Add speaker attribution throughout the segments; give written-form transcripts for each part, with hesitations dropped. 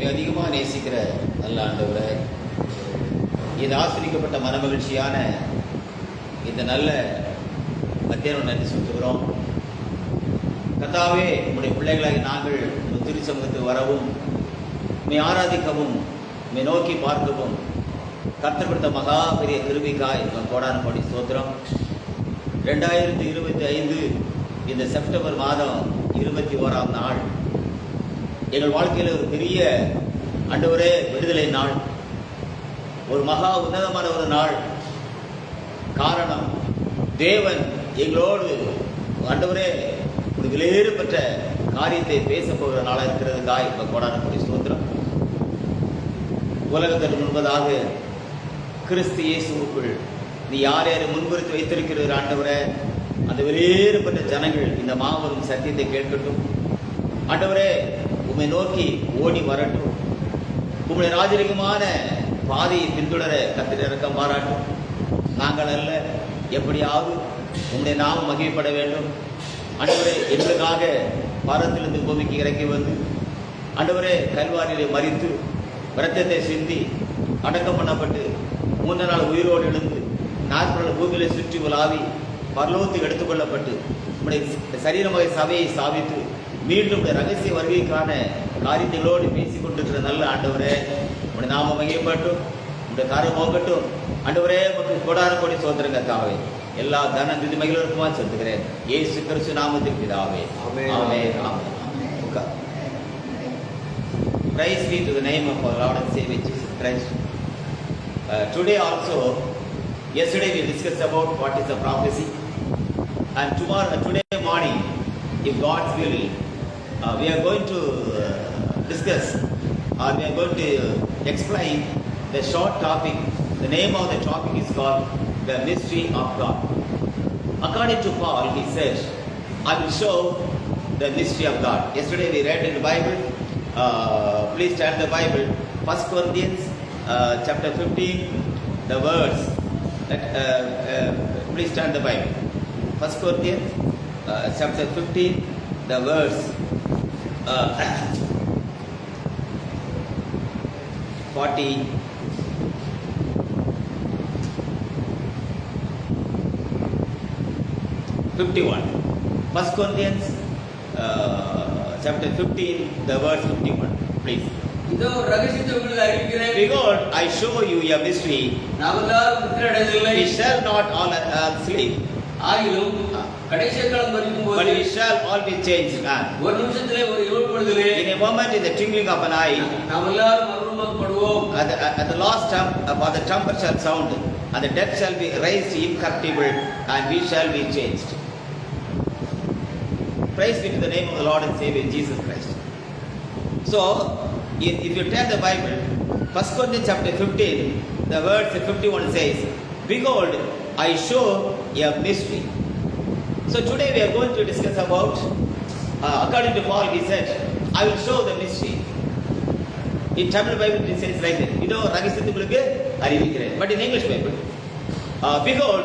Speaker 1: மிக அதிகமாக நேசிக்கிற நல்ல ஆண்டவரே, இது ஆசிரிக்கப்பட்ட மனமகிழ்ச்சியான இந்த நல்ல மத்தியானம் நன்றி செலுத்துகிறோம். கர்த்தாவே, உங்களுடைய பிள்ளைகளாகி நாங்கள் உங்கள் திருச்சமூகத்துக்கு வரவும், உம்மை ஆராதிக்கவும், உம்மை நோக்கி பார்க்கவும் கர்த்தர் கொடுத்த மகா பெரிய கிருபைக்காய் கோடான கோடி ஸ்தோத்திரம். 2025 இந்த செப்டம்பர் மாதம் 21ஆம் நாள் எங்கள் வாழ்க்கையில் ஒரு பெரிய ஆண்டவரே விடுதலை நாள், ஒரு மகா உன்னதமான ஒரு நாள். காரணம், தேவன் எங்களோடு ஆண்டவரே ஒரு விலையேறு பெற்ற காரியத்தை பேச போகிற நாளாக இருக்கிறதுக்காக இப்போ கோடான கோடி ஸ்தோத்திரம். உலகத்திற்கு முன்பதாக கிறிஸ்து இயேசுவுக்குள் நீ யார் யாரை முன்குறித்து வைத்திருக்கிற ஆண்டவரே, அந்த வெளியேறு பெற்ற ஜனங்கள் இந்த மாபெரும் சத்தியத்தை கேட்கட்டும். ஆண்டவரே, உம்மை நோக்கி ஓடி வரட்டும். உம்முடைய ராஜரிகமான பாதையை பின்தொடர கர்த்தர் இரக்கம் பாராட்டும். நாங்கள் அல்ல, எப்படியாவது உம்முடைய நாமம் மகிமைப்பட வேண்டும். ஆண்டவரே, எங்களுக்காக பாரத்திலிருந்து பூமிக்கு இறங்கி வந்து ஆண்டவரே கல்வாரியிலே மரித்து இரத்தத்தை சிந்தி அடக்கம் பண்ணப்பட்டு 3 நாள் உயிரோடு எழுந்து 40 நாள் பூமியிலே சுற்றி உலாவி பரலோகத்துக்கு எடுத்துக்கொள்ளப்பட்டு உம்முடைய சரீரமாக சபையை ஸ்தாபித்து மீண்டும் ரகசிய வருகைக்கான காரியங்களோடு பேசிக் கொண்டிருக்கிற நல்ல ஆண்டவரே, உடைய நாம மகிமைப்பட்டும், உடைய காரியம் போகட்டும். ஆண்டவரே, உங்களுக்கு கோடான கோடி சோதரங்க தாவே எல்லா தன நிதி மகிழ்வுமா செலுத்துகிறேன் இயேசு கிறிஸ்து நாமத்தில் பிதாவே, ஆமென் ஆமென் ஆமென். Praise be to the name of our Lord and Savior Jesus Christ. Today also, yesterday we discussed about what is a prophecy, and today morning, if God's will, we are going to discuss, or we are going to explain the short topic. The name of the topic is called the mystery of God. According to Paul, he says, I will show the mystery of God. Yesterday we read in the Bible, please turn the Bible, 1 Corinthians chapter 15, the verse, please turn the Bible, 1 Corinthians chapter 15, the verse 51. 1 Corinthians chapter 15, the verse 51. Please. Behold, I show you a mystery. We shall not all sleep, but we shall all be changed. In a moment, in the twinkling of an eye, at the last for the trumpet shall sound, and the dead shall be raised incorruptible, and we shall be changed. Praise be to the name of the Lord and Savior Jesus Christ. So, if you turn the Bible, 1 Corinthians chapter 15, the verse 51 says, Behold, I show a mystery. So today we are going to discuss about, according to Paul, he said, I will show the mystery. In Tamil Bible it says like that, but in English Bible, behold,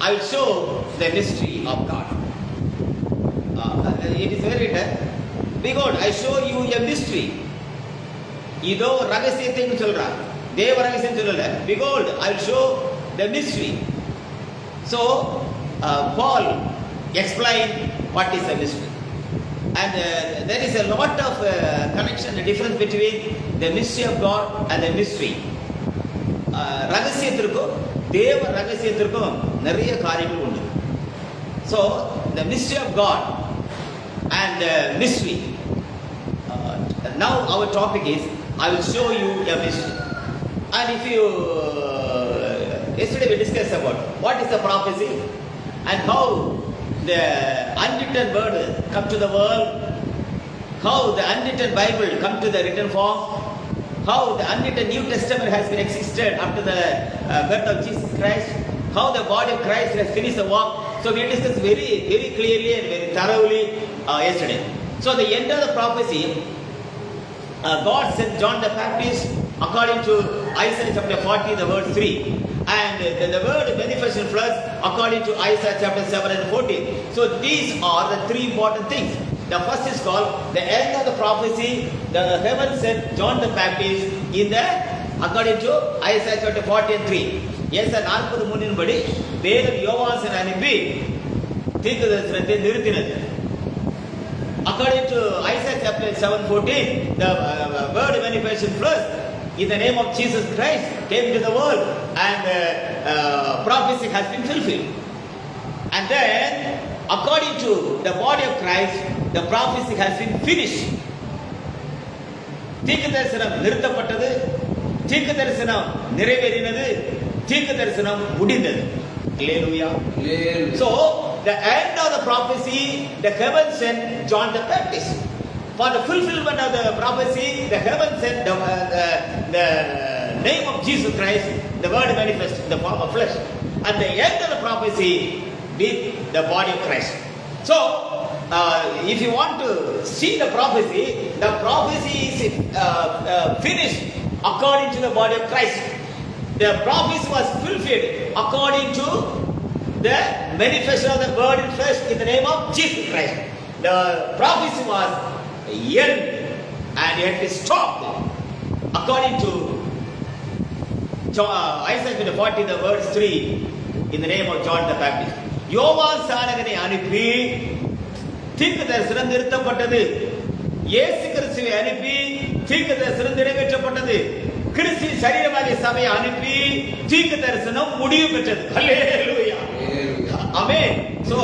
Speaker 1: I will show the mystery of God. It is very written, behold, I show you a mystery. இதோ ரகசியத்தைன்னு சொல்றார், தேவ ரகசியம் சொல்லல. Behold, I will show the mystery. So Paul explained what is a mystery, and there is a lot of connection, the difference between the mystery of God and the mystery. ரகசியத்திற்கும் தேவ ரகசியத்திற்கும் நிறைய காரியங்கள் உண்டு. So the mystery of God and mystery. Now our topic is, I will show you a mystery. And if you yesterday we discussed about what is the prophecy and how the unwritten word come to the world, how the unwritten Bible come to the written form, how the unwritten New Testament has been existed up to the birth of Jesus Christ, how the body of Christ has finished the work. So we discussed very, very clearly and very thoroughly yesterday. So the end of the prophecy, God sent John the Baptist according to Isaiah chapter 40, the verse 3. And the word manifested in flesh according to Isaiah chapter 7 and 14. So these are the three important things. The first is called the end of the prophecy. The heaven sent John the Baptist in the according to Isaiah chapter 43. ஏசாயா 43 படி தேவன் யோவானை அனுப்பி தீர்க்கதரிசனத்தை நிறுத்தினது. According to Isaiah chapter 7:14, the word manifested flesh in the name of Jesus Christ came to the world, and prophecy has been fulfilled. And then, according to the body of Christ, the prophecy has been finished. தீர்க்கதரிசனம் நிறுத்தப்பட்டது, தீர்க்கதரிசனம் நிறைவேறினது, தீர்க்கதரிசனம் முடிந்தது. Hallelujah. So, the end of the prophecy, the heaven sent John the Baptist. For the fulfillment of the prophecy, the heaven sent the name of Jesus Christ, the word manifest in the form of flesh. At the end of the prophecy, with the body of Christ. So, if you want to see the prophecy is finished according to the body of Christ. The prophecy was fulfilled according to the manifestation of the word in flesh in the name of Jesus Christ. The prophecy was end and it is stopped according to Isaiah 40, the verse 3, in the name of John the Baptist. யோவான் சானகனை அனுப்பி தீர்க்கதரிசனம் நிறுத்தப்பட்டது. இயேசு கிறிஸ்துவை அனுப்பி தீர்க்கதரிசனம் நிறைவேற்றப்பட்டது. கிறிஸ்து சரீரமாகிய சபையை அனுப்பி தீர்க்கதரிசனம் முடிவு பெற்றது. ஹல்லேலூயா. ஆமென். So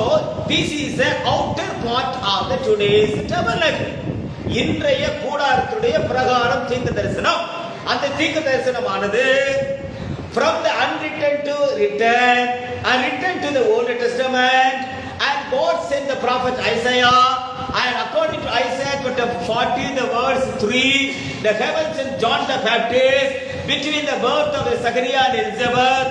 Speaker 1: this is the outer part of the today's tabernacle. இன்றைய கூடாரத்துடைய பிரகாரம் தீர்க்கதரிசனம். அந்த தீர்க்கதரிசனமானது from the unwritten to written and written to the Old Testament, and God sent the prophet Isaiah, and according to Isaiah chapter 40, the verse 3, the heavens and John the Baptist, between the birth of Zechariah and Elizabeth,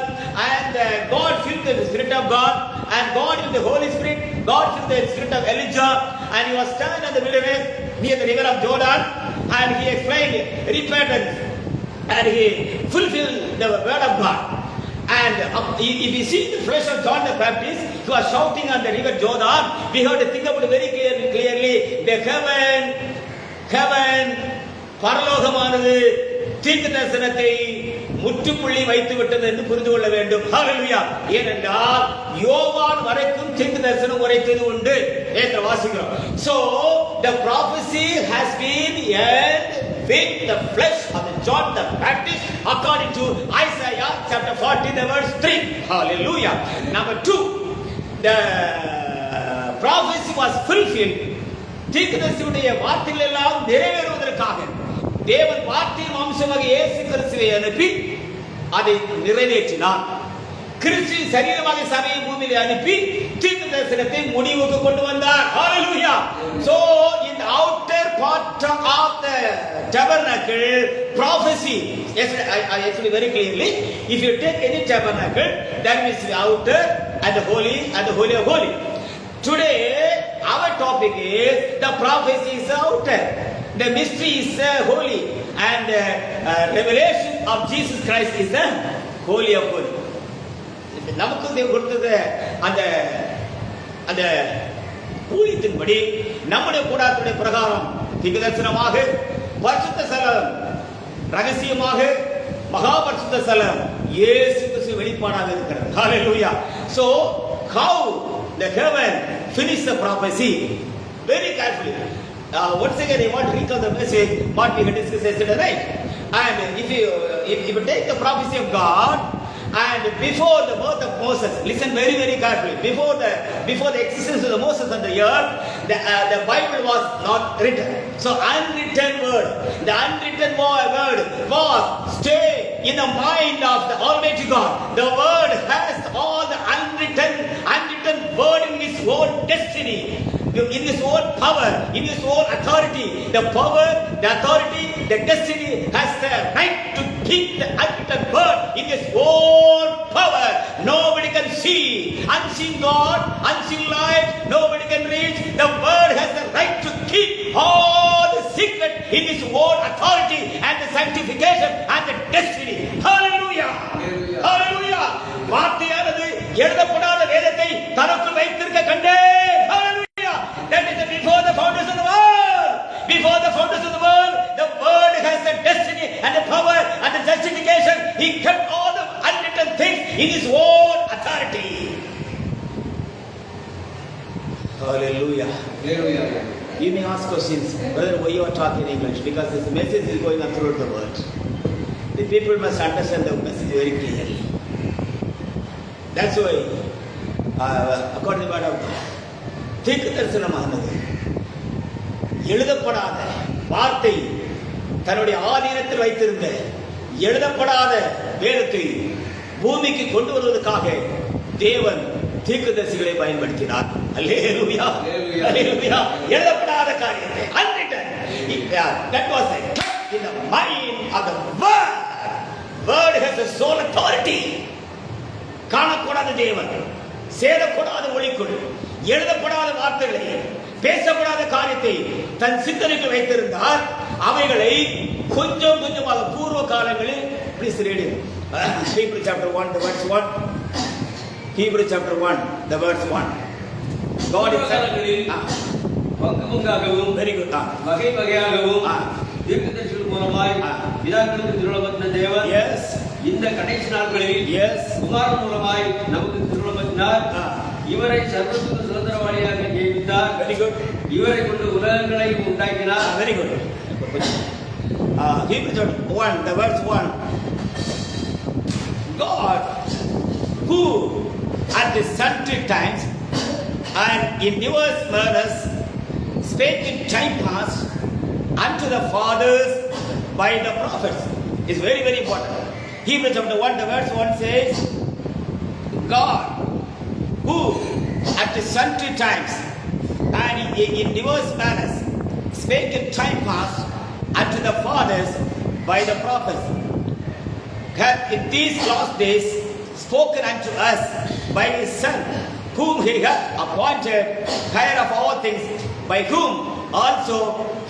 Speaker 1: and God filled the Spirit of God, and God with the Holy Spirit, God filled the Spirit of Elijah, and he was standing in the wilderness near the river of Jordan, and he explained repentance, and he fulfilled the word of God. And if you see the flesh of John the Baptist, he was shouting on the river Jordan. We have to think about it very clearly. The heaven, பரலோகமானது தீர்க்கதரிசனத்தை முற்றுப்புள்ளி வைத்து விட்டது என்று புரிந்து கொள்ள வேண்டும். ஹல்லேலூயா. ஏனென்றால் யோவான் வரைக்கும் தீர்க்கதரிசனம் உரைத்தது உண்டு என்று வாசிக்கிறோம். So the prophecy has been end with the flesh of the John the Baptist according to Isaiah chapter 40, the verse 3. Hallelujah. Number 2, the prophecy was fulfilled. தீர்க்கதரிசியுடைய வார்த்தைகள் எல்லாம் நிறைவேறுவதற்காக தேவன் வார்த்தையின் வம்சமாக இயேசு கிறிஸ்துவை அனுப்பி அதை நிறைவேற்றினார். கிறிஸ்து சரீரமாக சபையை பூமியிலே அனுப்பி தீர்க்கதரிசனத்தை முடிவுக்கு கொண்டு வந்தார். Hallelujah. So in the outer part of the tabernacle, prophecy, yes, I explain very clearly. If you take any tabernacle, that means the outer and the holy of holy. Today our topic is the prophecy is the outer, the mystery is the holy, and revelation of Jesus Christ is the holy of holy. நமக்கு தேவன் கொடுத்தது அந்த ஊழியத்தின்படி நம்முடைய கூடாரத்துடைய பிரகாரம் தீர்க்கதரிசனமாக, பரிசுத்த ஸ்தலம் ரகசியமாக, மகா பரிசுத்த ஸ்தலம் இயேசு கிறிஸ்து வெளிப்பாடாக இருக்கிறது. ஹல்லேலூயா. So how the heaven finished the prophecy? Very carefully. Once again I want to recall the message what we had discussed yesterday, right? And if you take the prophecy of God, and before the birth of Moses, listen very carefully, before the existence of the Moses on the earth, the Bible was not written. So unwritten word, the unwritten word was stay in the mind of the Almighty God. The word has all the unwritten word in his own destiny, in his own power, in his own authority. The power, the authority, the destiny has the right to keep the unwritten word in his own power. Nobody can see, unseen God, unseen light, nobody can reach. The word has the right to keep all the secret in his own authority and the sanctification and the destiny. Hallelujah. Hallelujah. வார்த்தையானது எழுதப்படாத வேதத்தை தனக்குள் வைத்திருக்க கண்டேன். Hallelujah. That is before the foundation Hallelujah. You may ask questions, brother, why you are talking English? Because this message is going on throughout the world. The people must understand the message very clearly. That's why, according to the word of God, தீர்க்க தரிசனமானது எழுதப்படாத வார்த்தை தன்னுடைய ஆதீனத்தில் வைத்திருந்த எழுதப்படாத வேதத்தை பூமிக்கு கொண்டு வருவதற்காக தேவன் தீர்க்கதரிசிகளை பயன்படுத்தினார். அல்லேலூயா, அல்லேலூயா. எழுதப்படாத காரியத்தை unwritten, that was in the mind of the word. Word has a sole authority. காணக்கூடாத தேவன், சேரக்கூடாத ஒளிக்குள் எழுதப்படாத வார்த்தைகளை, பேசப்படாத காரியத்தை தன் சிந்தனைக்கு வைத்திருந்தார். அவைகளை கொஞ்சம் கொஞ்சமாக பூர்வ காலங்களில் please read it. Hebrew chapter 1 the verse 1. Hebrew chapter 1 the verse 1. God is பங்குபங்காகவும் very good. வகை வகையாகவும் தீர்க்கதரிசிகள் மூலமாய் பிதாக்களுக்கு திருவுளப்படுத்தின தேவன் yes இந்த கடைசி நாட்களில் yes குமாரன் மூலமாய் நமக்கு திருவுளப்படுத்தினார். இவரை சர்வத்துக்கு சுதந்திரவாளியாக நியமித்தார். very good. இவரை கொண்டு உலகங்களை உண்டாக்கினார். very good. Hebrew chapter 1 the verse 1. God who at the sundry times and in diverse manners spake in time past unto the fathers by the prophets. It's very, very important. Hebrews chapter 1 the verse 1 says, God who at the sundry times and in diverse manners spake in time past unto the fathers by the prophets, hath in these last days spoken unto us by his Son, whom he hath appointed heir of all things, by whom also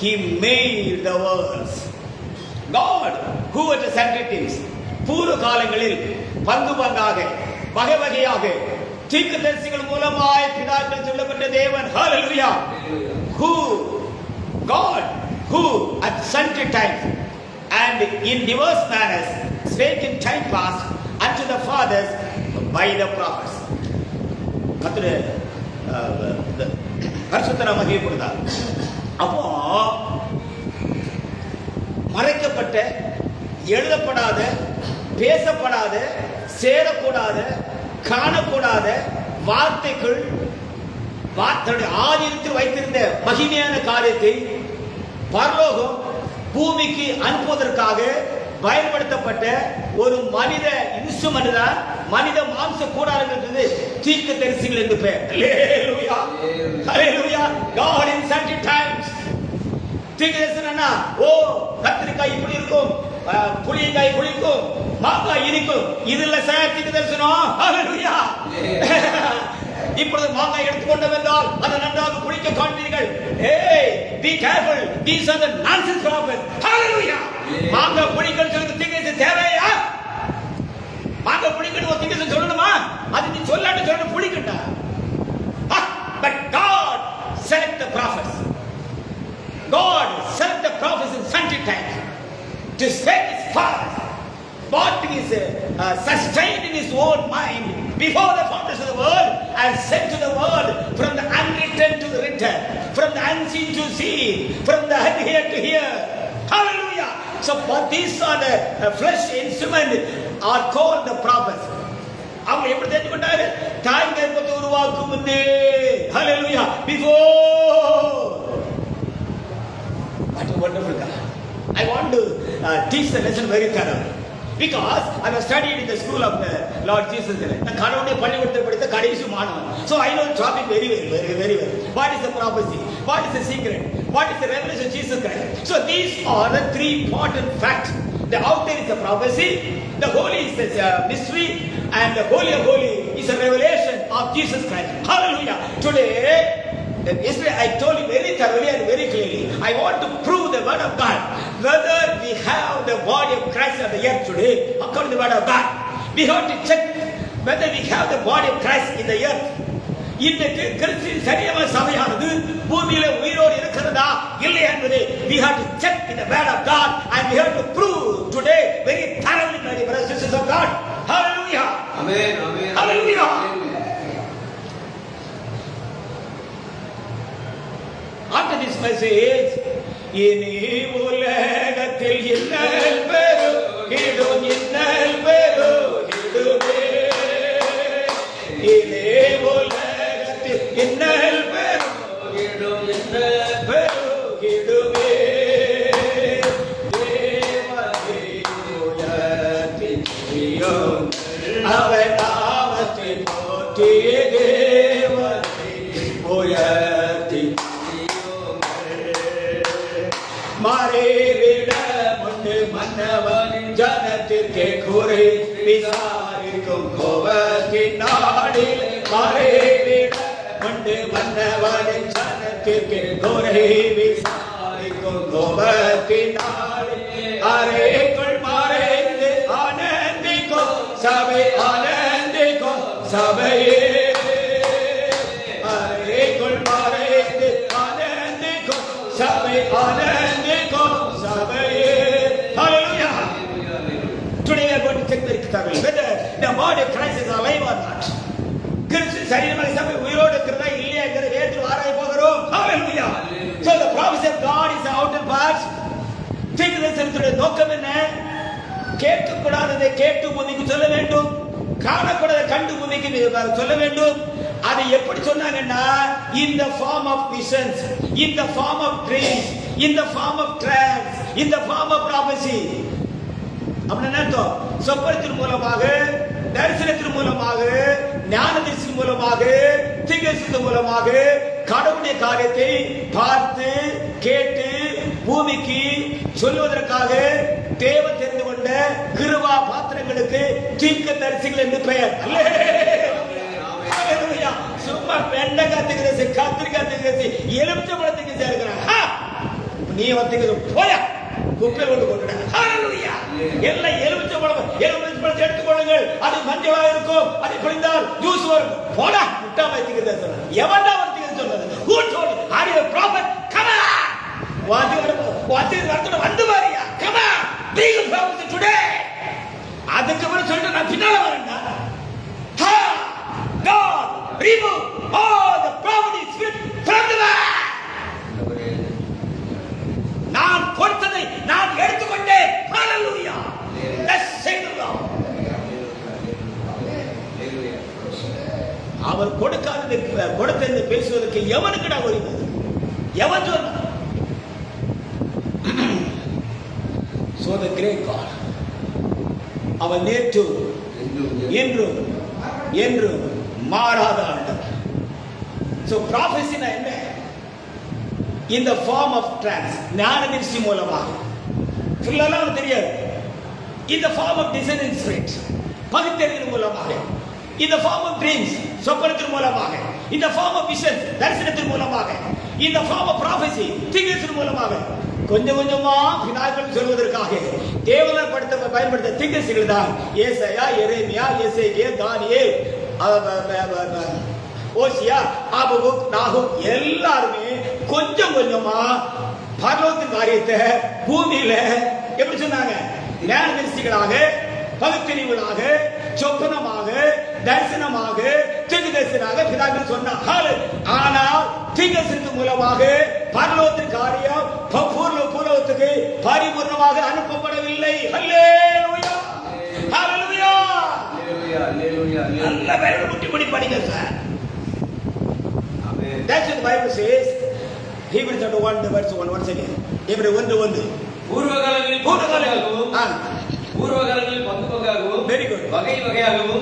Speaker 1: he made the worlds. God who at the sundry times, பூர்வ காலங்களில் பங்கு பங்காக வகை வகையாக தீர்க்கதரிசிகள் மூலமாய் பிதாக்கள் சொல்லப்பட்ட தேவன். ஹalleluya. Who God who at sundry times and in diverse manners spake in time past unto the fathers by the prophets. கர்த்தரே பரிசுத்த நாமம் மகிமைப்படுவதாக. அப்போ மறைக்கப்பட்ட, எழுதப்படாத, பேசப்படாத, சேரக்கூடாத, காணக்கூடாத வார்த்தைகள் தன்னுடைய ஆதியில் வைத்திருந்த மகிமையான காரியத்தை பரலோகம் பூமிக்கு அனுப்புவதற்காக பயன்படுத்தப்பட்ட ஒரு மனித இன்ஸ்ட்ருமெண்ட் தான் மனித மாம்ச கூடாரங்கள் தீர்க்கதரிசிகள் என்று பெயர். அல்லேலூயா, அல்லேலூயா. God in sundry times. தீர்க்கதரிசனம்னா ஓ கத்திரிக்காய் இப்படி இருக்கும், புளியங்காய் புளிக்கும், மாங்காய் இனிக்கும், இதுல தீர்க்கதரிசனம். அல்லேலூயா. இப்பொழுது மாங்காய் எடுத்துக்கொண்டு வந்தால் அதை நன்றாக புளிக்க காண்பீர்கள். Hey, be careful. These are the nonsense prophets. Hallelujah. மாங்காய் புளிக்கல் சொல்றது தீர்க்கதரிசி தேவையா? மாங்காய் புளிக்கணும் ஒரு தீர்க்கதரிசி சொல்லணுமா? அது நீ சொல்லாட்டு சொல்ல புளிக்கட்டா. But God sent the prophets. God sent the prophets in sundry times to set his path. What is sustained in his own mind before the foundation of the world and sent to the world from the unwritten to the written, from the unseen to seen, from the here to here. Hallelujah. So but these are the flesh instruments are called the prophets. அவங்க எப்படி தெரிஞ்சுக்கிட்டாரு? தாய் கர்ப்பத்தை உருவாக்கும் முன்னே. Hallelujah. Before. What a wonderful God. I want to teach the lesson very thoroughly. Because I was studying in the school of the Lord Jesus Christ. நான் கடவுளுடைய பள்ளிக்கூடத்தில் படித்த கடைசி மாணவன். So I know the topic very well. What is the prophecy? What is the secret? What is the revelation of Jesus Christ? So these are the three important facts. The outer is the prophecy, the holy is the mystery, and the holy of holy is a revelation of Jesus Christ. Hallelujah. Today, yesterday I told you very thoroughly and very clearly. I want to prove the word of God. Whether we have the body of Christ on the earth today, according to the word of God, we have to check whether we have the body of Christ in the earth. இன்றைக்கு கிறிஸ்துவின் சரீரமான சபையானது பூமியில உயிரோடு இருக்கிறதா இல்லை என்பதை we have to check in the word of God and we have to prove today very thoroughly, my brothers and sisters of God. Hallelujah.
Speaker 2: Amen. Amen.
Speaker 1: Hallelujah. message. இனி உலகத்தில் இன்னல் பெருகிடும் இன்னல் பெருகிடுமே. இனி உலகத்தில் இன்னல் பெருகிடும் இன்னல் பெருகிடுமே. அவர் நாமத்தை போற்றிய தேவனை உயர்த்தி மாறிவிட முன்னு மன்னவனின் ஜனத்திற்கே குறை விசாரிக்கும் கோபத்தின் நாடில் மாறிவிட முன்னு மன்னவனின் ஜனத்திற்கே குறை விசாரிக்கும் கோபத்தின் நாடில் அறைக்குள் மறைந்து ஆனந்திக்கும் சபை ஆனந்திக்கும் சபையே. அறைக்குள் மறைந்து ஆனந்திக்கும் சபை ஆனந்திக்கும் சபையே. Hallelujah. Today we are going to check the whether the body of Christ is alive or not. கிறிஸ்து சரீரமாக சபை உயிரோடு இருக்கிறதா இல்லையா என்கிற வேற்று ஆராய போகிறோம். Hallelujah. So the prophecy of God is the outer part. தீர்க்கதரிசனத்துடைய நோக்கம் என்ன? கேட்கக்கூடாததை கேட்டு பூமிக்கு சொல்ல வேண்டும், காணக்கூடாத கண்டு பூமிக்கு சொல்ல வேண்டும். அதை எப்படி சொன்னாங்கன்னா in the form of visions, in the form of dreams, in the form of trance, in the form of prophecy. அப்படின்னா அர்த்தம் சொப்பனத்தின் மூலமாக, தரிசனத்தின் மூலமாக, ஞான தரிசனம் மூலமாக, தீர்க்கதரிசனத்தின் மூலமாக கடவுளுடைய காரியத்தை பார்த்து கேட்டு பூமிக்கு சொல்வதற்காக தேவன் தெரிந்து கொண்ட கிருபா பாத்திரங்களுக்கு தீர்க்கதரிசிகள் என்று பெயர். சும்மா வெண்டைக்காய் தீர்க்கதரிசி, கத்திரிக்காய் தீர்க்கதரிசி, எலுமிச்சம்பழம் தீர்க்கதரிசி இருக்கிறாங்க. நீ வந்து போயா குப்பையில் கொண்டு போட்டுட்டாங்க. எல்லாம் எலுமிச்சம்பழம் எடுத்துக்கொள்ளுங்கள், அது மஞ்சளா இருக்கும், அதை பிடிந்தால் ஜூஸ் வரும். போடா முட்டாமை தீர்க்கதரிசி. எவன்டா ஒரு தீர்க்கதரிசி சொன்னது? Who told you? Are you a prophet? Come on. வந்து பாரியா. Come on. Bring a prophecy today. அதுக்கு அப்புறம் சொல்லிட்டு நான் பின்னால வரேன்டா. God remove all the prophetic spirit from the man. நான் கொடுத்ததை நான் எடுத்துக்கொண்டேன். Hallelujah. Let's sing the Lord. அவர் கொடுக்காததை கொடுத்ததை பேசுவதற்கு எவனுக்குடா உரிமை? எவன் சொன்னான்? So the great God, அவர் நேற்று என்றும் என்றும் மாறாத ஆண்டவர். So prophecy என்ன? In the form of trance, ஞான திருஷ்டி மூலமாக ஃபுல்லாலாம் தெரியாது. In the form of discerning spirit, பகுத்தறிவின் மூலமாக. In the form of dreams, சொப்பனத்தின் மூலமாக. In the form of visions, தரிசனத்தின் மூலமாக. In the form of prophecy, தீர்க்கதரிசனம் மூலமாக. கொஞ்சம் கொஞ்சமா பிதாக்கள் சொல்வதற்காக தேவனால் பயன்படுத்த தீர்க்கதரிசிகள் தான் ஏசாயா, எரேமியா, எசேக்கியேல், தானியேல், ஓசியா, ஆபகுக், நாகூம் எல்லாருமே கொஞ்சம் கொஞ்சமா பரலோகத்தின் காரியத்தை பூமியில எப்படி சொன்னாங்க? ஞானதரிசிகளாக, பகுத்தறிவுகளாக, சொப்பனமாக, தரிசனமாக, தீர்க்கதரிசனாக பிதாக்கள் சொன்னார்கள். ஆனால் தீர்க்கதரிசனத்தின் மூலமாக பரலோகத்தின் காரியம் பூலோகத்துக்கு பரிபூர்ணமாக அனுப்பப்படவில்லை. ஹல்லேலூயா, ஹல்லேலூயா, ஹல்லேலூயா. நல்ல பைபிள் முட்டி படிங்க sir. That's what the Bible says. Hebrews chapter 1 verse 1 once again. Hebrews 1:1. பூர்வகாலங்களில் பங்காகவும் வெரி குட் வகை வகையாகவும்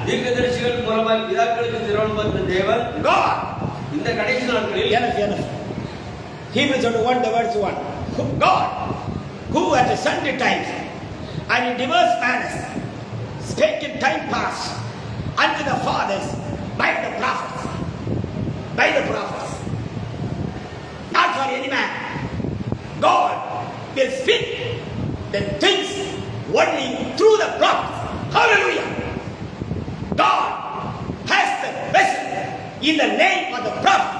Speaker 1: தீர்க்கதரிசிகள் மூலமாக பிதாக்களுக்கு திருவுளம் பெற்ற தேவன் God இந்த கடைசி நாட்களில் என்ன Hebrews chapter 1 verse 1. God who at sundry times and in diverse manners spake in time past unto the fathers by the prophets. Not for any man. God will speak the things only through the prophets. Hallelujah. God has the vessel in the name of the prophet.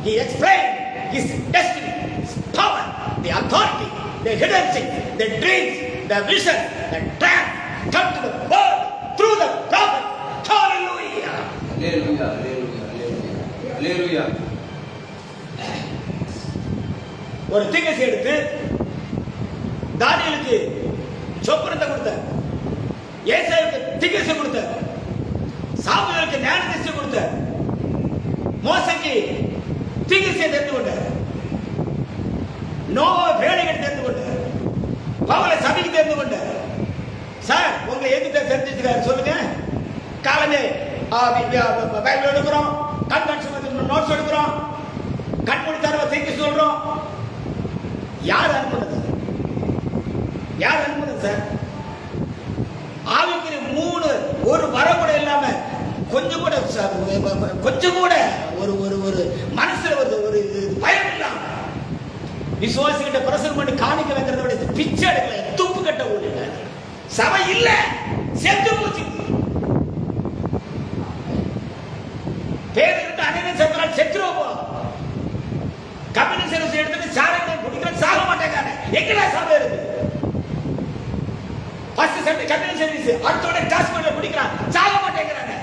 Speaker 1: He explained his destiny, his power, the authority, the hidden things, the dreams, the vision, the trance come to the world through the prophet. Hallelujah. Hallelujah. Hallelujah. Hallelujah. ஒரு தீக்கசி எடுத்து தானியேலுக்கு சொப்பனத்தை கொடுத்தார், ஏசாயாவுக்கு தீக்கசி கொடுத்தார், சாமுவேலுக்கு ஞானதிஷ்டி கொடுத்தார், மோசேக்கு தீக்கசியை தெரிந்து கொண்டார், நோவா பேழைகளை தெரிந்து கொண்டார், பவுலை சபைக்கு தெரிந்து கொண்டார். சார் உங்களை எதுக்கு தெரிஞ்சுக்கிறார் சொல்லுங்க. காலமே பைபிள் எடுக்கிறோம், கண்காட்சி நோட்ஸ் எடுக்கிறோம், கண்மொழி தரவை தீர்க்க சொல்றோம். யார் அனுப்புனது? யார் அனுப்புனது சார்? ஆவிக்குரிய 3 ஒரு வரம் கூட இல்லாம கொஞ்சம் கூட ஒரு ஒரு ஒரு மனசுல ஒரு பயம் இல்லாம விசுவாசிகிட்ட பிரசனம் பண்ணி காணிக்க வைக்கிறத விட பிச்சை எடுக்கல, துப்பு கட்ட ஓடில. சபை இல்ல, செத்து போச்சு. பேருக்கு அண்ணன் செத்துறான், செத்துருவோம். கம்பெனி சர்வீஸ் எடுத்துட்டு சாரை குடிக்கிற சாக மாட்டேங்க. எங்கடா சபை இருக்கு? ஃபர்ஸ்ட் சண்டே கம்பெனி சர்வீஸ், அடுத்தோட டாஸ்மெண்ட்ல குடிக்கிறான், சாக மாட்டேங்கிறாங்க.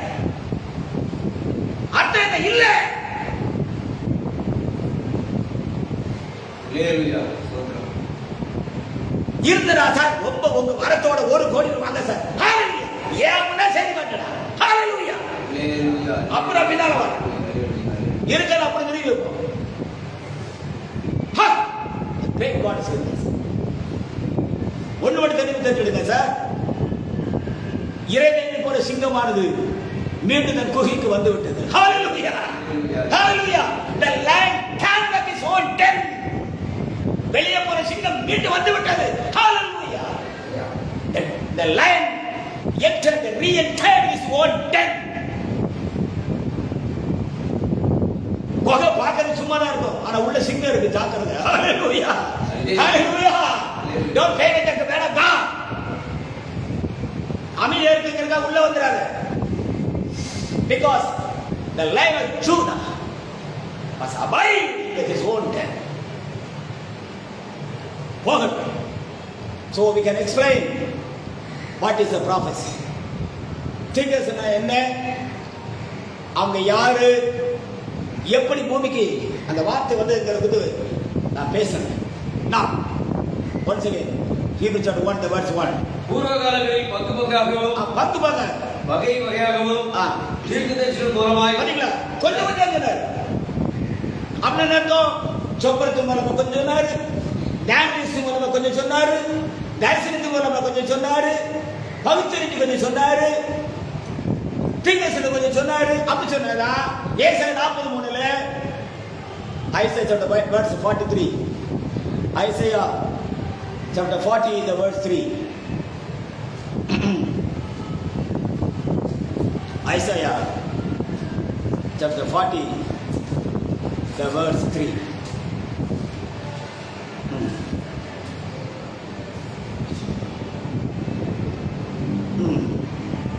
Speaker 1: அர்த்தம் என்ன? இல்ல. இருந்தடா சார், ரொம்ப உங்க வரத்தோட 1 கோடி வாங்க சார். ஏன்னா சரி மாட்டடா. ஹalleluya. அப்புறம் பின்னால வா இருக்கல, அப்புறம் நிறுவி வைப்போம். Great God is with us. ஒண்ணு மட்டும் தெரிஞ்சுடுங்க சார், இறைவேணி போல சிங்கமானது மீண்டும் தன் குகைக்கு வந்து விட்டது. ஹalleluya. ஹalleluya. The lion came back his own den. வெளியே போன சிங்கம் மீண்டும் வந்து விட்டது. ஹalleluya. The lion entered the re-entered his own den. குகை பார்க்கறது சும்மா தான் இருக்கும், ஆனா உள்ள சிங்கம் இருக்கு, ஜாக்கிரதை. ஹalleluya. ஹalleluya. Don't pay attention to வேணா. அமைதியா இருக்குங்கிறதா உள்ள வந்துறாரு. Because the lion of Judah must abide in his own den. So we can explain what is the prophecy. தீர்க்கதரிசனா என்ன, அவங்க யாரு, எப்படி பூமிக்கு அந்த வார்த்தை வந்ததுங்கிறது நான் பேசுறேன். நான் once again Hebrews chapter 1 verse 1.
Speaker 2: பூர்வ காலங்களில் பங்கு வகை வகையாகவும் தீர்க்கதரிசனம் மூலமாய்
Speaker 1: பாத்தீங்களா, கொஞ்சம் சொன்னார். அப்படின்னு அர்த்தம், சொப்பனத்து மூலமா கொஞ்சம் சொன்னாரு, ஞானதிஷ்டி மூலமா கொஞ்சம் சொன்னாரு, தரிசனத்து மூலமா கொஞ்சம் சொன்னாரு, பவித்திரிக்கு கொஞ்சம் சொன்னாரு, தீர்க்கதரிசனம் கொஞ்சம் சொன்னாரு. அப்படி சொன்னாரா? ஏசாயா 43ல Isaiah chapter verse 43. Isaiah chapter 40 the verse 3. Isaiah chapter 40 the verse 3.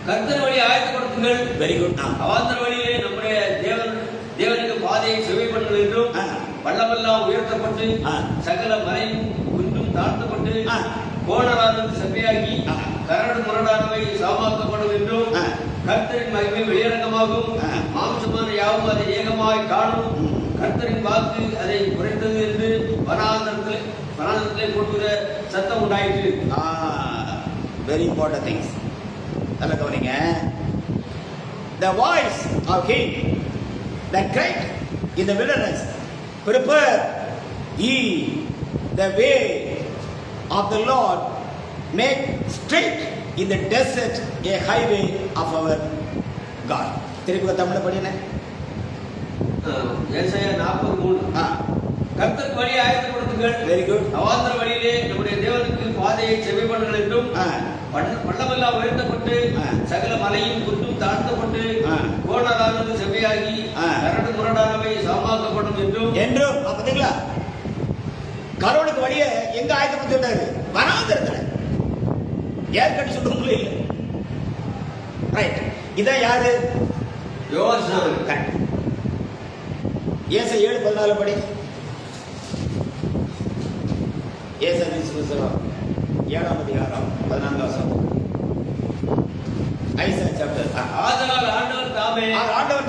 Speaker 2: கர்த்தர் வழி ஆயத்தப்படுத்துங்கள்.
Speaker 1: Very good.
Speaker 2: அவாந்தர வழியிலே நம்முடைய தேவனுக்கு பாதையை செவி பண்ணுங்கள் என்றும், பள்ளமெல்லாம் உயர்த்தப்பட்டு சகல மலையும் குன்றும் தாழ்த்தப்பட்டு கோணலானது செவ்வையாகி கரடு முரடானவை சாமாக்கப்படும் என்றும், கர்த்தரின் மகிமை வெளியரங்கமாகும், மாம்சமான யாவும் அதை ஏகமாய் காணும், கர்த்தரின் வாக்கு அதை குறைத்தது என்று வனாந்தரத்திலே போடுகிற சத்தம் உண்டாயிற்று.
Speaker 1: Very important things. நல்ல கவனிங்க. The voice of him that cried in the wilderness, prepare ye the way of the Lord, make straight in the desert a highway of our God. திருப்பி தமிழ்ல படிங்க.
Speaker 2: ஏசாயா 43. கர்த்தர் வழி ஆயத்தப்படுத்துங்கள்.
Speaker 1: Very good.
Speaker 2: அவாந்தர வழியிலே நம்முடைய தேவனுக்கு பாதையை செவி பண்ணுங்கள் என்றும், பள்ளமெல்லாம் உயர்த்தப்பட்டு சகல மலையும் குன்றும் தாழ்த்தப்பட்டு கோணலானது செவ்வையாகி கரடு முரடானவை சாமாக்கப்படும் என்றும். பாத்தீங்களா, கடவுளுக்கு வழிய எங்க ஆயத்தப்படுத்தி விட்டாரு? வனாந்தரத்துல. ஏர் கண்டிஷன் இல்லை. ரைட். இதான் யாரு? யோவான்.
Speaker 1: ஏசாயா 7:14 படி. ஏசாயா புத்தகம் 7ஆம் அதிகாரம் 14ஆம் வசனம். Isaiah chapter.
Speaker 2: ஆதலால் ஆண்டவர்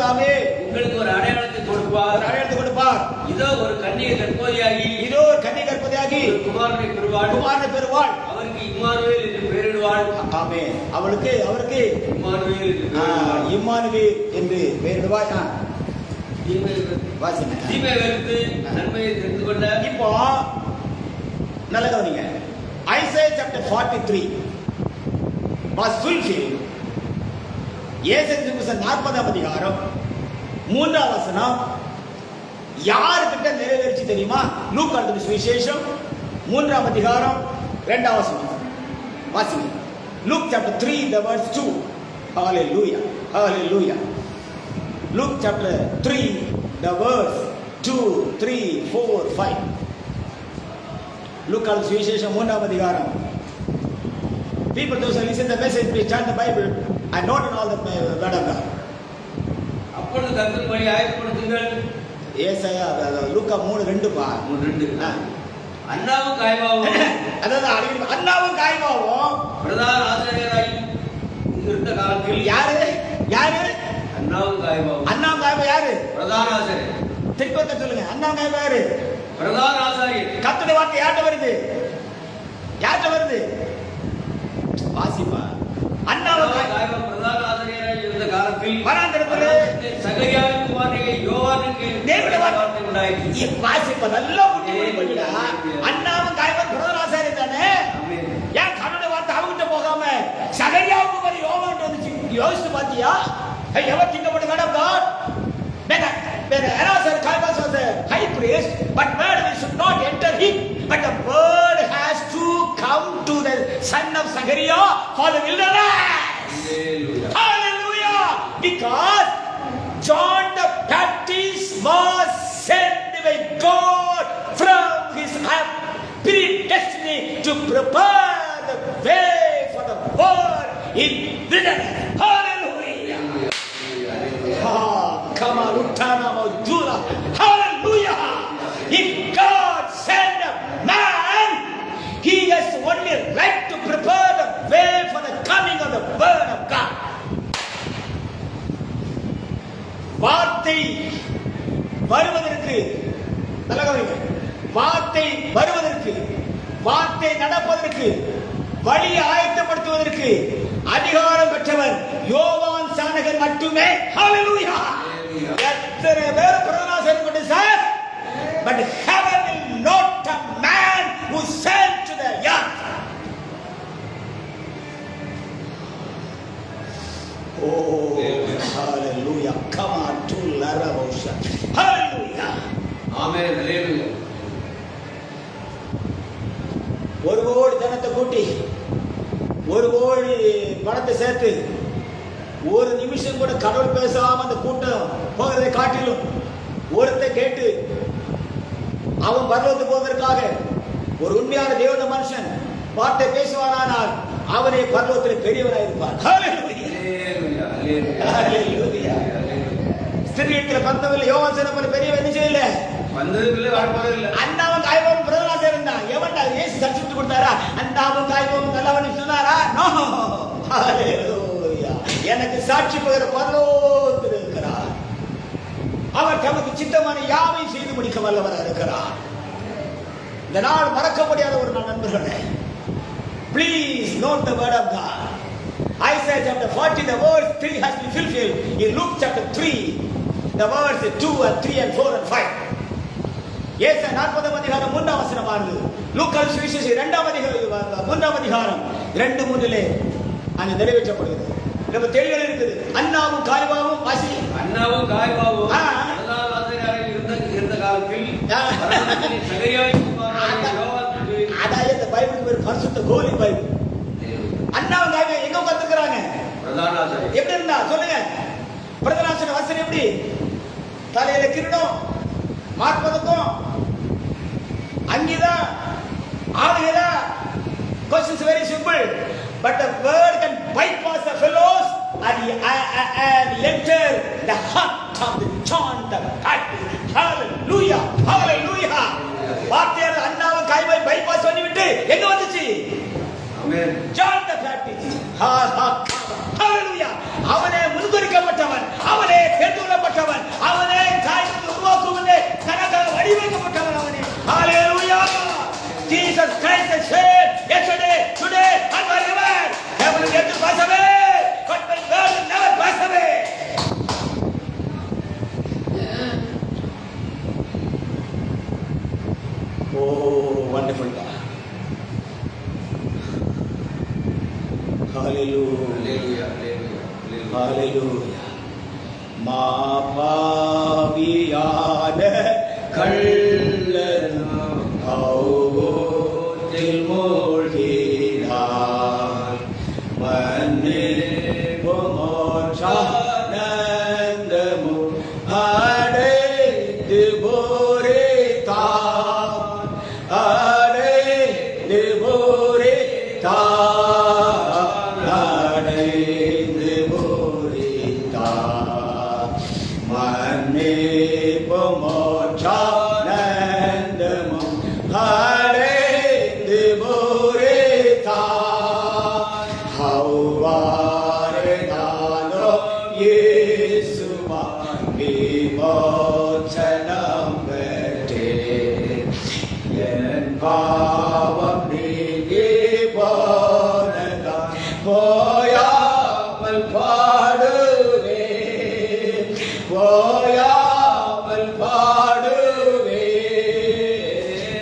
Speaker 2: தாமே
Speaker 1: உங்களுக்கு ஒரு அடையாளத்தை கொடுப்பார்.
Speaker 2: இதோ இதோ ஒரு கன்னிகை கற்பவதியாகி
Speaker 1: இதோ ஒரு கன்னி கர்ப்பவதியாகி
Speaker 2: ஒரு குமாரனை பெறுவாள்.
Speaker 1: குமாரனை பெறுவாள்.
Speaker 2: அவருக்கு இம்மானுவேல் என்று பெயரிடுவாள்.
Speaker 1: ஆமென். அவருக்கு
Speaker 2: இம்மானுவேல் என்று பெயரிடுவாள்.
Speaker 1: இம்மானுவேல் என்று பெயரிடுவாள்.
Speaker 2: தீமை வெறுத்து நன்மையை தெரிந்து கொண்ட.
Speaker 1: இப்போ நல்ல கவனிங்க. Isaiah chapter 43 was fulfilled. ஏசாயா 40ஆம் அதிகாரம் 3ஆம் வசனம் யாருக்கிட்ட நிறைவேறிச்சு தெரியுமா? லூக்கா எழுதின சுவிசேஷம் 3ஆம் அதிகாரம் 2ஆம் வசனம் வாசிங்க. Luke chapter 3 the verse 2. Hallelujah. Hallelujah. Luke chapter 3 the verse 2 3 4 5. லூக்கா எழுதின சுவிசேஷம் 3ஆம் அதிகாரம். People those who listen the message, please turn the Bible and note all the word of God.
Speaker 2: அப்பொழுது கர்த்தர் வழி ஆயத்தப்படுத்துங்கள்.
Speaker 1: ஏசாயா லூக்கா 3:2 பா.
Speaker 2: 3:2. அன்னாவும் காய்பாவும்
Speaker 1: அதாவது அன்னாவும் காய்பாவும்
Speaker 2: பிரதான ஆசிரியராய் இருந்த காலத்தில்
Speaker 1: யாரு
Speaker 2: அன்னாவும் காய்பாவும்
Speaker 1: யாரு?
Speaker 2: பிரதான ஆசிரியர்.
Speaker 1: திருப்பத்தை சொல்லுங்க. அன்னாவும் காய்பா யாரு?
Speaker 2: பிரதான ஆசிரியர்.
Speaker 1: கர்த்தருடைய வார்த்தை யார்கிட்ட வருது? வாசிப்பா. அன்னாவும்
Speaker 2: காய்பாவும் பிரதான ஆசிரியராய் இருந்த காலத்தில்
Speaker 1: வராந்திரத்துல
Speaker 2: சகரியாவின் குமாரனை யோவானுக்கு
Speaker 1: தேவனுடைய வார்த்தை
Speaker 2: உண்டாயிற்று.
Speaker 1: வாசிப்பா. நல்லா புத்தி படிடா. அன்னாவும் காய்பா பிரதான ஆசாரியர் தானே? ஏன் கர்த்தருடைய வார்த்தை அவங்கிட்ட போகாம சகரியாவுக்கு மாதிரி யோவான்கிட்ட வந்துச்சு? யோசிச்சு பாத்தியா? Hey, ever think about the word of God? When Eleazar Caiaphas was a high priest, but word should not enter him, but the word has to come to the son of Zachariah for the wilderness.
Speaker 2: Hallelujah.
Speaker 1: Hallelujah! Because John the Baptist was sent by God from his predestiny to prepare the way for the word in wilderness. Hallelujah! Come on, Uttana Maudura. Hallelujah! If God send a man, he has only right to prepare the way for the coming of the word of God. வார்த்தை வருவதற்கு வார்த்தை நடப்பதற்கு வழி ஆயத்தப்படுத்துவதற்கு அதிகாரம் பெற்றவர் யோவான் சானகர் மட்டுமே. ஹalleluya. எத்தனை பேர் பிரதானாசனம் கொண்டு sir, but heaven will not a man who sent to the earth. Oh, hallelujah. Come on to Laravosha. Hallelujah.
Speaker 2: Amen. Hallelujah.
Speaker 1: ஒரு கோடி ஜனத்தை கூட்டி ஒரு கோடி பணத்தை சேர்த்து ஒரு நிமிஷம் கூட கடவுள் பேசாம அந்த கூட்டம் போகிறதை காட்டிலும் ஒருத்த கேட்டு அவன் பரலோகத்துக்கு போவதற்காக ஒரு உண்மையான தேவன மனுஷன் வார்த்தை பேசுவானால் அவனே பரலோகத்தில் பெரியவனாக இருப்பார். ஸ்திரீயத்தில் பந்தவில் யோவான் சொன்ன பெரியவன் என்ன செய்யல அண்ணாவும் காய்பாவும் பிரதமராக இருந்தான். எவன்டா இயேசு சர்டிபிகேட் கொடுத்தாரா? அண்ணாவும் காய்பாவும் நல்லவன் சொன்னாரா? நோ. ஹalleluya. எனக்கு சாட்சி பகர பரலோகத்தில் இருக்கிறார். அவர் தமக்கு சித்தமான யாவை செய்து முடிக்க வல்லவராக இருக்கிறார். இந்த நாள் மறக்க முடியாத ஒரு நாள் நண்பர்களே. Please note the word of God. Isaiah chapter 40 the verse 3 has been fulfilled in Luke chapter 3 the verse 2 and 3 and 4 and 5. ஏசாயா 40ஆம் அதிகாரம் 3ஆம் வசனமானது லூக்கா சுவிசேஷம் 2ஆம் அதிகாரம் 3ஆம் அதிகாரம் 2:3 அங்கே நிறைவேற்றப்படுகிறது. நம்ம தெளிவாக இருக்குது. அண்ணாவும் காய்பாவும் வாசி.
Speaker 2: அண்ணாவும் காய்பாவும் இருந்த காலத்தில் சகரியாவின் குமாரனாகிய யோவானுக்கு.
Speaker 1: அதான் இந்த பைபிளுக்கு ஒரு பரிசுத்த கோலி பைபிள். அண்ணாவும் காய்பாவும் எங்க உட்கார்ந்துக்கிறாங்க?
Speaker 2: பிரதான ஆசாரியர்.
Speaker 1: எப்படி இருந்தா சொல்லுங்க. பிரதான ஆசாரியர் வசனம் எப்படி? தலையில கிரீடம், மார்பதக்கம், அங்கிதான், ஆளுகளா. Question is very simple, but the word can bypass the fellows and enter the heart of the John the Baptist. Hallelujah, hallelujah. வார்த்தையால் அண்ணாவும் காய்பாய் பைபாஸ் பண்ணிவிட்டு எங்க வந்துச்சு?
Speaker 2: ஆமென்.
Speaker 1: John the Baptist. Hallelujah. அவனே முன்குறிக்கப்பட்டவன், அவனே தேர்ந்தெடுக்கப்பட்டவன், அவனே தாய் உருவாக்கும் தனக்கு வடிவ pass away. But my word will never pass away. Oh, wonderful God. Hallelujah.
Speaker 2: Hallelujah. Hallelujah. Hallelujah.
Speaker 1: Hallelujah. மாபாவியான கள்ளனும் அவ்வோற்றில் மூழ்கினான். மன்னிப்பும் மோட்சானந்தமும் அடைந்து போரித்தான். அடைந்து போரித்தான். அடைந்து போரித்தான். மன்னிப்பும் மோட்சானந்தமும் அடைந்து போரித்தான். அவ்வாறு நானும் இயேசுவால் விமோசனம் பெற்றேன். என் பாவம் நீங்கி போனதால் போயாமல் பாடுவேன். போயாமல் பாடுவேன்.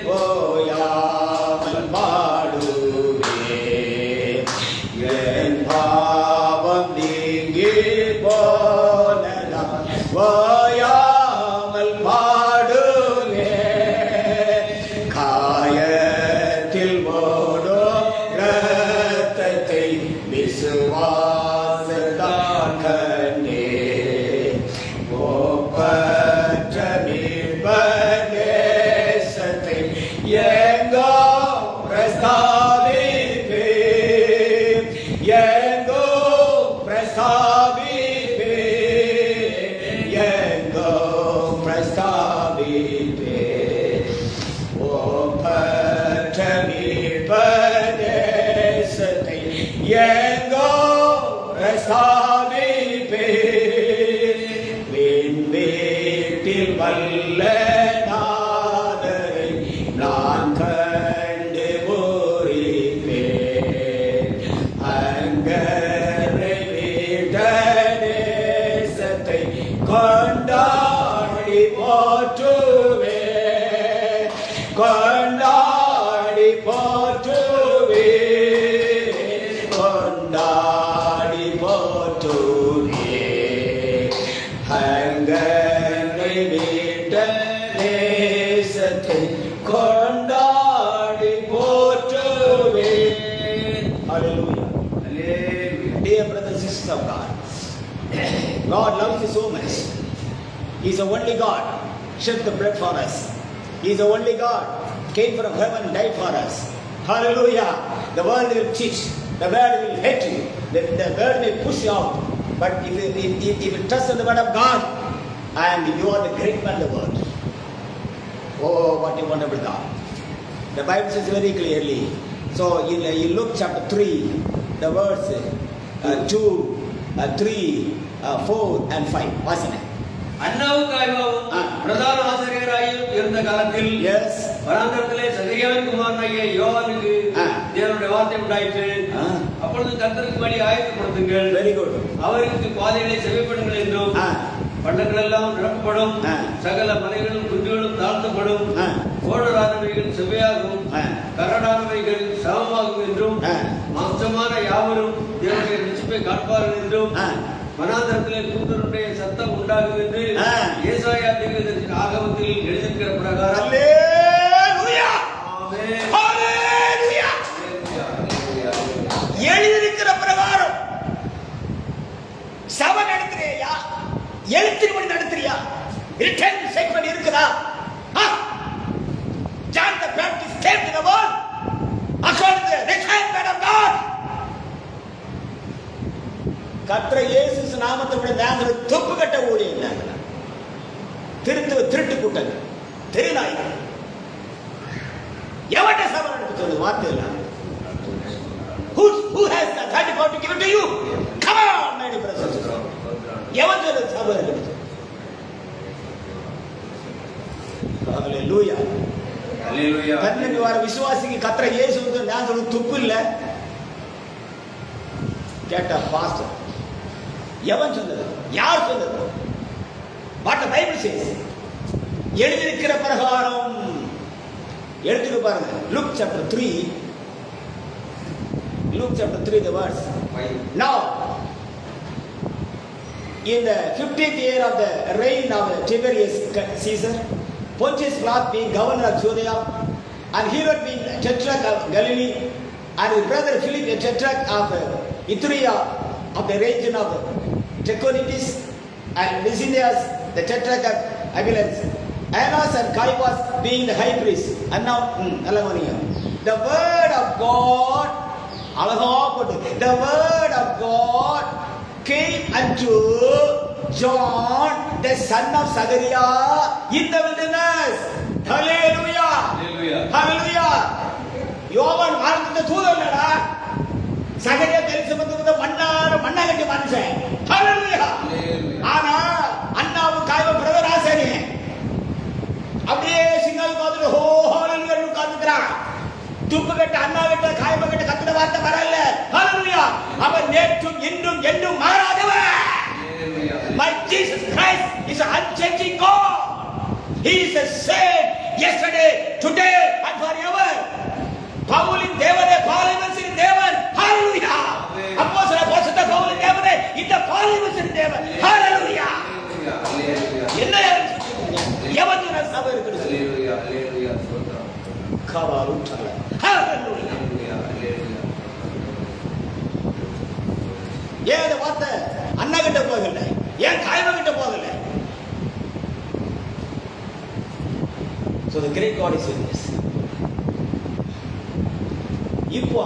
Speaker 1: போயாமல் பாடுவேன். என் பாவம் நீங்கி போனதால் போயாமல் பாடுவேன். காயத்தில் ஓடும் இரத்தத்தை விசுவாசத்தால் கண்டேன். ஒப்பற்ற மீட்பர் நேசத்தை எங்கோ பிரஸ்தாபிப்பேன். எங்கோ பிரஸ்தாபிப்பேன். எங்கோ பிரஸ்தாபிப்பேன். ஒப்பற்ற மீட்பர் நேசத்தை எங்கோ பிரஸ்தாபிப்பேன். விண்வீட்டில் வல்ல நாதரை நான் கண்டு பூரிப்பேன். அங்கரை வீட்ட நேசத்தை கொண்டாடி போற்றுவேன். கொண்டாடி போற்றுவேன். கொண்டாடி போற்றுவேன். அங்கரை வீட்ட நேசத்தை கொண்டாடி போற்றுவேன். Hallelujah.
Speaker 2: Hallelujah.
Speaker 1: Dear brothers and sisters of God, God loves you so much. He is the only God, shed the blood for us. He is the only God, came from heaven and died for us. Hallelujah. The world will teach, the world will hate you, the world will push you out. But if you trust in the word of God, and you are the great man of the world. Oh, what a wonderful God. The Bible says very clearly. So in Luke chapter 3, the verse 2, 3, 4 and 5. வாசனை.
Speaker 2: அன்னாவும் காய்வாவும் பிரதான ஆசிரியராயும் இருந்த காலத்தில்
Speaker 1: Yes.
Speaker 2: வனாந்தரத்திலே சகரியாவின் குமாரனாகிய யோவானுக்கு தேவனுடைய வார்த்தை உண்டாயிற்று. அப்பொழுது கர்த்தருக்கு வழி ஆயத்தப்படுத்துங்கள்.
Speaker 1: Very good.
Speaker 2: அவருக்கு பாதைகளை செவிப்படுங்கள் என்றும் பள்ளங்கள் எல்லாம் நிரப்பப்படும். சகல மலைகளும் குன்றுகளும் தாழ்த்தப்படும். கோடரானவைகள் செவ்வையாகும். கரடானவைகள் சமமாகும் என்றும் மாம்சமான யாவரும் தேவனுடைய ரட்சிப்பை காண்பார்கள் என்றும் வனாந்தரத்திலே தூதருடைய சத்தம் உண்டாகும் என்று ஏசாயா தீர்க்கதரிசியின் ஆகமத்தில் எழுதியிருக்கிற பிரகாரம்
Speaker 1: Hallelujah.
Speaker 2: ஆமென்.
Speaker 1: Hallelujah. எழுதியிருக்கிற பிரகாரம் சபை நடத்துறியா? எழுத்தின்படி நடத்துறியா? ரிட்டன் செக்மெண்ட் இருக்குதா? John the Baptist came to the world according to the written word of God. கர்த்தர் இயேசு நாமத்தை நாங்கள் துப்பு கட்ட ஊழியர்கள், திருட்டு கூட்டங்கள், தெருநாய்கள், எவன்ட சபை நடத்த சொல்லுது? வார்த்தை இல்லை. Who has the authority to give it to you? Come on, my dear brothers. எவன் சொல்லுது சபை நடத்த? Hallelujah.
Speaker 2: Hallelujah.
Speaker 1: கர்த்தருக்கு வர விசுவாசிக்கு கர்த்தர் இயேசு நான் சொல்லுது துப்பு இல்லை. கேட்ட பாஸ்டர். எவன் சொன்னது? யார் சொன்னது? What the Bible chase. எழுதியிருக்கிற பிரகாரம் எடுத்துட்டு பாருங்க. Luke chapter 3. Luke chapter 3 the verse. Now in the 50th year of the reign of Tiberius Caesar, Pontius Pilate being governor of Judea, and Herod being tetrarch of Galilee, and his brother Philip a tetrarch of Iturea of the region of Trachonitis, and Lysanias the tetrarch of Abilene, Annas and Caiaphas being the high priest. And now the word of God, the word of God came unto John the son of Zachariah in the wilderness. Hallelujah.
Speaker 2: Hallelujah.
Speaker 1: Hallelujah. யோவான் வாழ்ந்த தூதன்டா. சகரியா Elizabeth மண்ணாகட்டி மனுஷன். Hallelujah. ஆனா அண்ணாவும் காயவும் brother ஆசாரியன். அப்படியே சிங்கால் பார்த்துட்டு ஹோ ஹalleluya உட்கார்ந்துக்கிறான். துப்பு கட்ட அண்ணா கிட்ட காயம கிட்ட கத்துற வார்த்தை வரல. Hallelujah. அவர் நேற்றும் இன்றும் என்றும் மாறாதவர். My Jesus Christ is an unchanging God. He is the same yesterday, today and forever. பவுலின் தேவனே பாலிவசின் தேவன். Hallelujah. அப்போஸ்தலர் பரிசுத்த பவுலின் தேவனே இந்த பாலிவசின் தேவன். Hallelujah. என்ன எவன் சபை இருக்குது?
Speaker 2: Hallelujah. Hallelujah. ஸ்தோத்திரம்.
Speaker 1: கவாலுட்டல. Hallelujah. ஏன் அந்த வார்த்தை அண்ணா கிட்ட போகல? ஏன் காயம கிட்ட போகல? So the great God is with us. இப்போ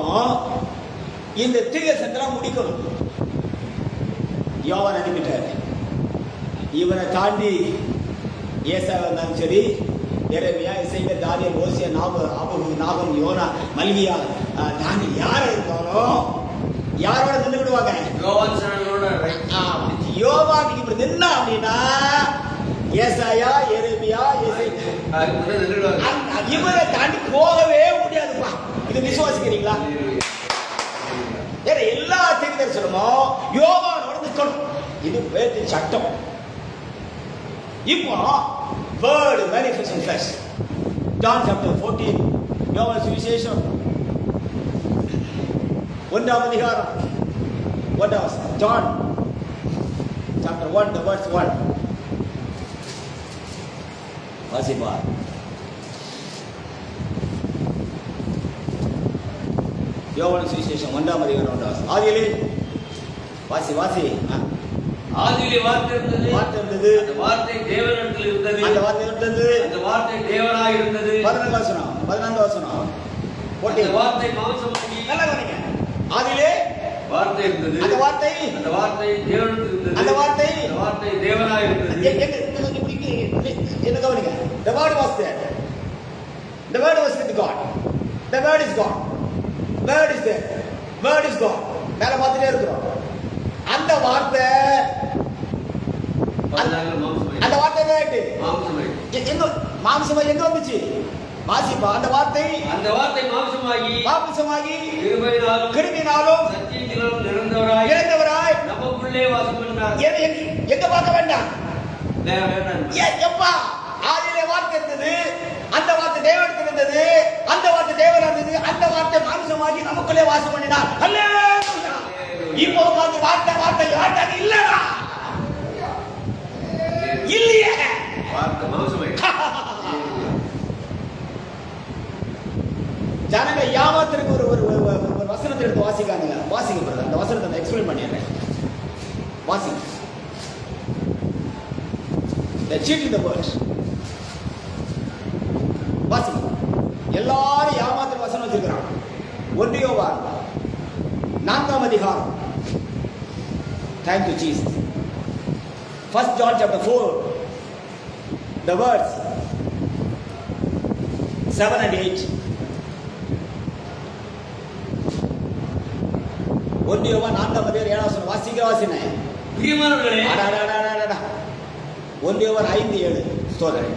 Speaker 1: இந்த தீர்க்கதரிசனம் முடிக்கணும். யோவான் அனுப்பிட்டாரு. இவனை தாண்டி ஏசாயா வந்தாலும் சரி, எரேமியா, எசேக்கியேல், தானியேல், ஓசியா, நாகம், யோனா, மல்கியா, தானியேல் யார் இருந்தாலும் யாரோட நின்று விடுவாங்க? யோவான் இப்படி நின்னா அப்படின்னா ஏசாயா, எரேமியா, இவரை தாண்டி போகவே முடியாதுப்பா. இது விசுவாசிக்கிறீங்களா? எல்லா தீர்க்கதரிசனமும் யோவானோட நிற்கணும். இது வேத சட்டம். இப்போ word manifest in flesh. John chapter 14. யோவான் சுவிசேஷம் 1ஆம் அதிகாரம். What was John chapter 1 the verse 1. வாசிப்பா. யோவான் சுவிசேஷம் 1ஆம் அதிகாரம் 1. ஆதியிலே வாசி.
Speaker 2: ஆதியிலே வார்த்தை இருந்தது.
Speaker 1: அந்த
Speaker 2: வார்த்தை தேவனிடத்தில் இருந்தது.
Speaker 1: அந்த வார்த்தை
Speaker 2: தேவனாய் இருந்தது.
Speaker 1: 14 வசனம்.
Speaker 2: அந்த வார்த்தை மாம்சமாகி.
Speaker 1: நல்லா கவனிங்க. ஆதியிலே
Speaker 2: வார்த்தை இருந்தது.
Speaker 1: அந்த வார்த்தை
Speaker 2: தேவனிடத்தில் இருந்தது.
Speaker 1: அந்த வார்த்தை
Speaker 2: தேவனாய் இருந்தது.
Speaker 1: என்ன கவனிங்க. The word was there. The word was with God. The word is God. Word is there. Word is God. மேல பார்த்துட்டே இருக்கிறோம். அந்த வார்த்தை எங்க மாம்சமாகி எங்க வந்துச்சு? வாசிப்பா. அந்த வார்த்தை மாம்சமாகி கிருபையினாலும்
Speaker 2: சத்தியத்திலும் நிறைந்தவராய் நமக்குள்ளே வாசம் பண்ணினார்.
Speaker 1: எங்க பார்க்க வேண்டாம். எப்பா ஆதியிலே வார்த்தை இருந்தது. அந்த வார்த்தை தேவனிடத்தில் இருந்தது. அந்த வார்த்தை தேவனா இருந்தது. அந்த வார்த்தை மாம்சமாகி நமக்குள்ளே வாசம் பண்ணினார். ஹல்லேலூயா. இப்போ அந்த வார்த்தை இல்லடா. இல்லையே.
Speaker 2: வார்த்தை மாம்சமாகி.
Speaker 1: ஜனங்க யாவத்திற்கு ஒரு வசனத்தை எடுத்து வாசிங்க பிரதர். அந்த வசனத்தை நான் எக்ஸ்பிளைன் பண்ணிடுறேன். வாசிங்க. The cheating the word. வாசிங்க. எல்லாரும் யாமாத்திர வசனம் வச்சிருக்கிறான். 1 யோவான் 4ஆம் அதிகாரம். Thank you Jesus. 1 John chapter 4 the words 7 and 8. 1 யோவான் 4ஆம் அதிகாரம் 7ஆம் வசனம் வாசிங்க.
Speaker 2: பிரியமானவர்களே,
Speaker 1: 1 யோவான் 5:7. ஸ்தோத்திரம்.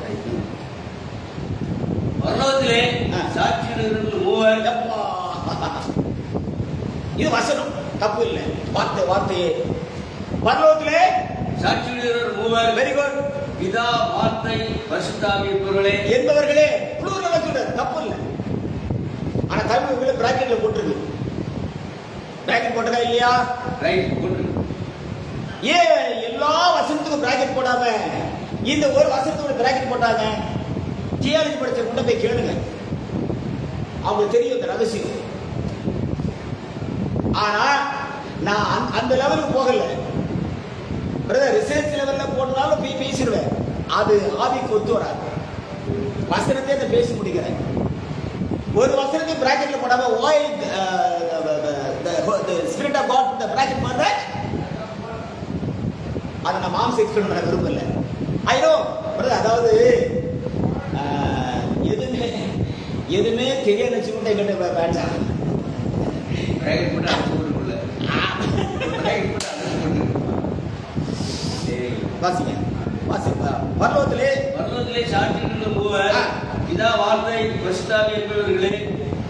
Speaker 2: பரலோகத்திலே சாட்சியிடுகிற மூவர்.
Speaker 1: இது வசனம் தப்பு இல்லை. வார்த்தையே. பரலோகத்திலே
Speaker 2: சாட்சியுள்ளவர் மூவர்.
Speaker 1: Very good.
Speaker 2: பிதா, வார்த்தை, பரிசுத்த ஆவி
Speaker 1: என்பவர்களே. ப்ளூரல் சொல்றாரு, தப்பு இல்லை. ஆனா தமிழ் பிராக்கெட்ல போட்டுருக்கு. பிராக்கெட் போட்டதா இல்லையா?
Speaker 2: ரைட், போட்டு.
Speaker 1: ஏன் எல்லா வசனத்துக்கும் பிராக்கெட் போடாம இந்த ஒரு வசனத்துக்கு பிராக்கெட் போட்டாங்க? தியாலஜி படிச்ச கொண்டு போய் கேளுங்க, அவங்களுக்கு தெரியும் இந்த ரகசியம். ஆனா நான் அந்த லெவலுக்கு போகல பிரதர். ரிசர்ச் லெவல்ல போனாலும் போய் பேசிடுவேன். அது ஆவிக்கு ஒத்து வராது. வசனத்தை நான் பேசி முடிக்கிறேன். ஒரு வசனத்தை பிராக்கெட்ல போடாம why the spirit of God the bracket பண்ற அத நான் மாம்ச எக்ஸ்பிளைன் பண்ண விரும்பல. I know brother. அதாவது எதுவுமே தெரியாத வச்சுக்கிட்ட எங்கிட்ட வேண்டாம்.
Speaker 2: பிராக்கெட் போட்டு அடிச்சு போட்டுக்குள்ள. பிராக்கெட் போட்டு அடிச்சு போட்டு.
Speaker 1: வாசிங்க, வாசிங்க. பரலோகத்திலே
Speaker 2: சாட்சியுள்ள மூவர். பிதா, வார்த்தை, பரிசுத்த ஆவி என்பவர்களே.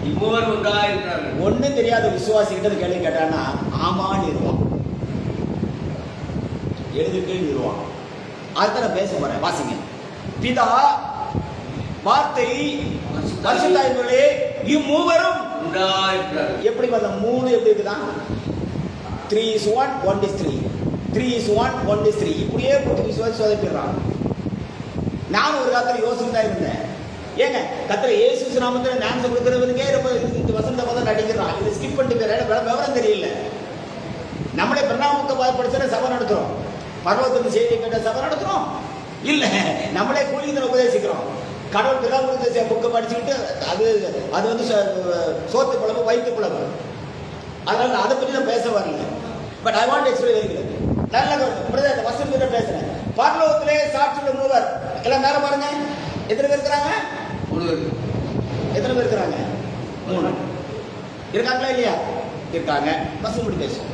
Speaker 2: இம்மூவர் ஒன்றாக இருக்கிறார்கள்.
Speaker 1: ஒண்ணும் தெரியாத விசுவாசி கிட்ட கேள்வி கேட்டான்னா ஆமான்னு இருவான், எழுதுக்குன்னு இருவான். அதுதான் நான் பேச போறேன். வாசிங்க. பிதா, வார்த்தை, பரிசுத்த ஆவிகளே இம்மூவரும்
Speaker 2: ஒன்றாக இருக்கிறார்கள்.
Speaker 1: எப்படி அந்த மூணு எப்படி இருக்குதான்? 3 is 1, 1 is 3. 3 is 1, 1 is 3. இப்படியே போட்டு விசுவாசி சோதிக்கிறான். நானும் ஒரு காலத்தில் யோசிச்சு தான் இருந்தேன். ஏங்க கத்திர இயேசு நாமத்தில் ஞானத்தை கொடுக்கிறவனுக்கே ரொம்ப இந்த வசந்த பதம் நடிக்கிறான். இதை ஸ்கிப் பண்ணிட்டு விவரம் தெரியல. நம்மளே பிரணாமுக படிச்சா சபை நடத்துறோம். பர்வத்தின் செய்தி கேட்ட சபை நடத்துறோம் இல்ல, நம்மளே கூலிங்களை உபதேசிக்கிறோம். கடவுள் பிதாமுக புக்கை படிச்சுக்கிட்டு அது வந்து சோத்து குழம்பு, வயிற்று குழம்பு. அதனால அதை பற்றி நான் பேச வரல. But I want explain very good. நல்ல வசனத்துல பேசுறேன். பரலோகத்திலே சாட்சியுள்ள மூவர். எல்லாம் மேல பாருங்க. எத்தனை பேர் இருக்கிறாங்க?
Speaker 2: 3 பேர்.
Speaker 1: எத்தனை பேர் இருக்கிறாங்க? 3 இருக்காங்களா இல்லையா? இருக்காங்க. பஸ் முடி பேசும்.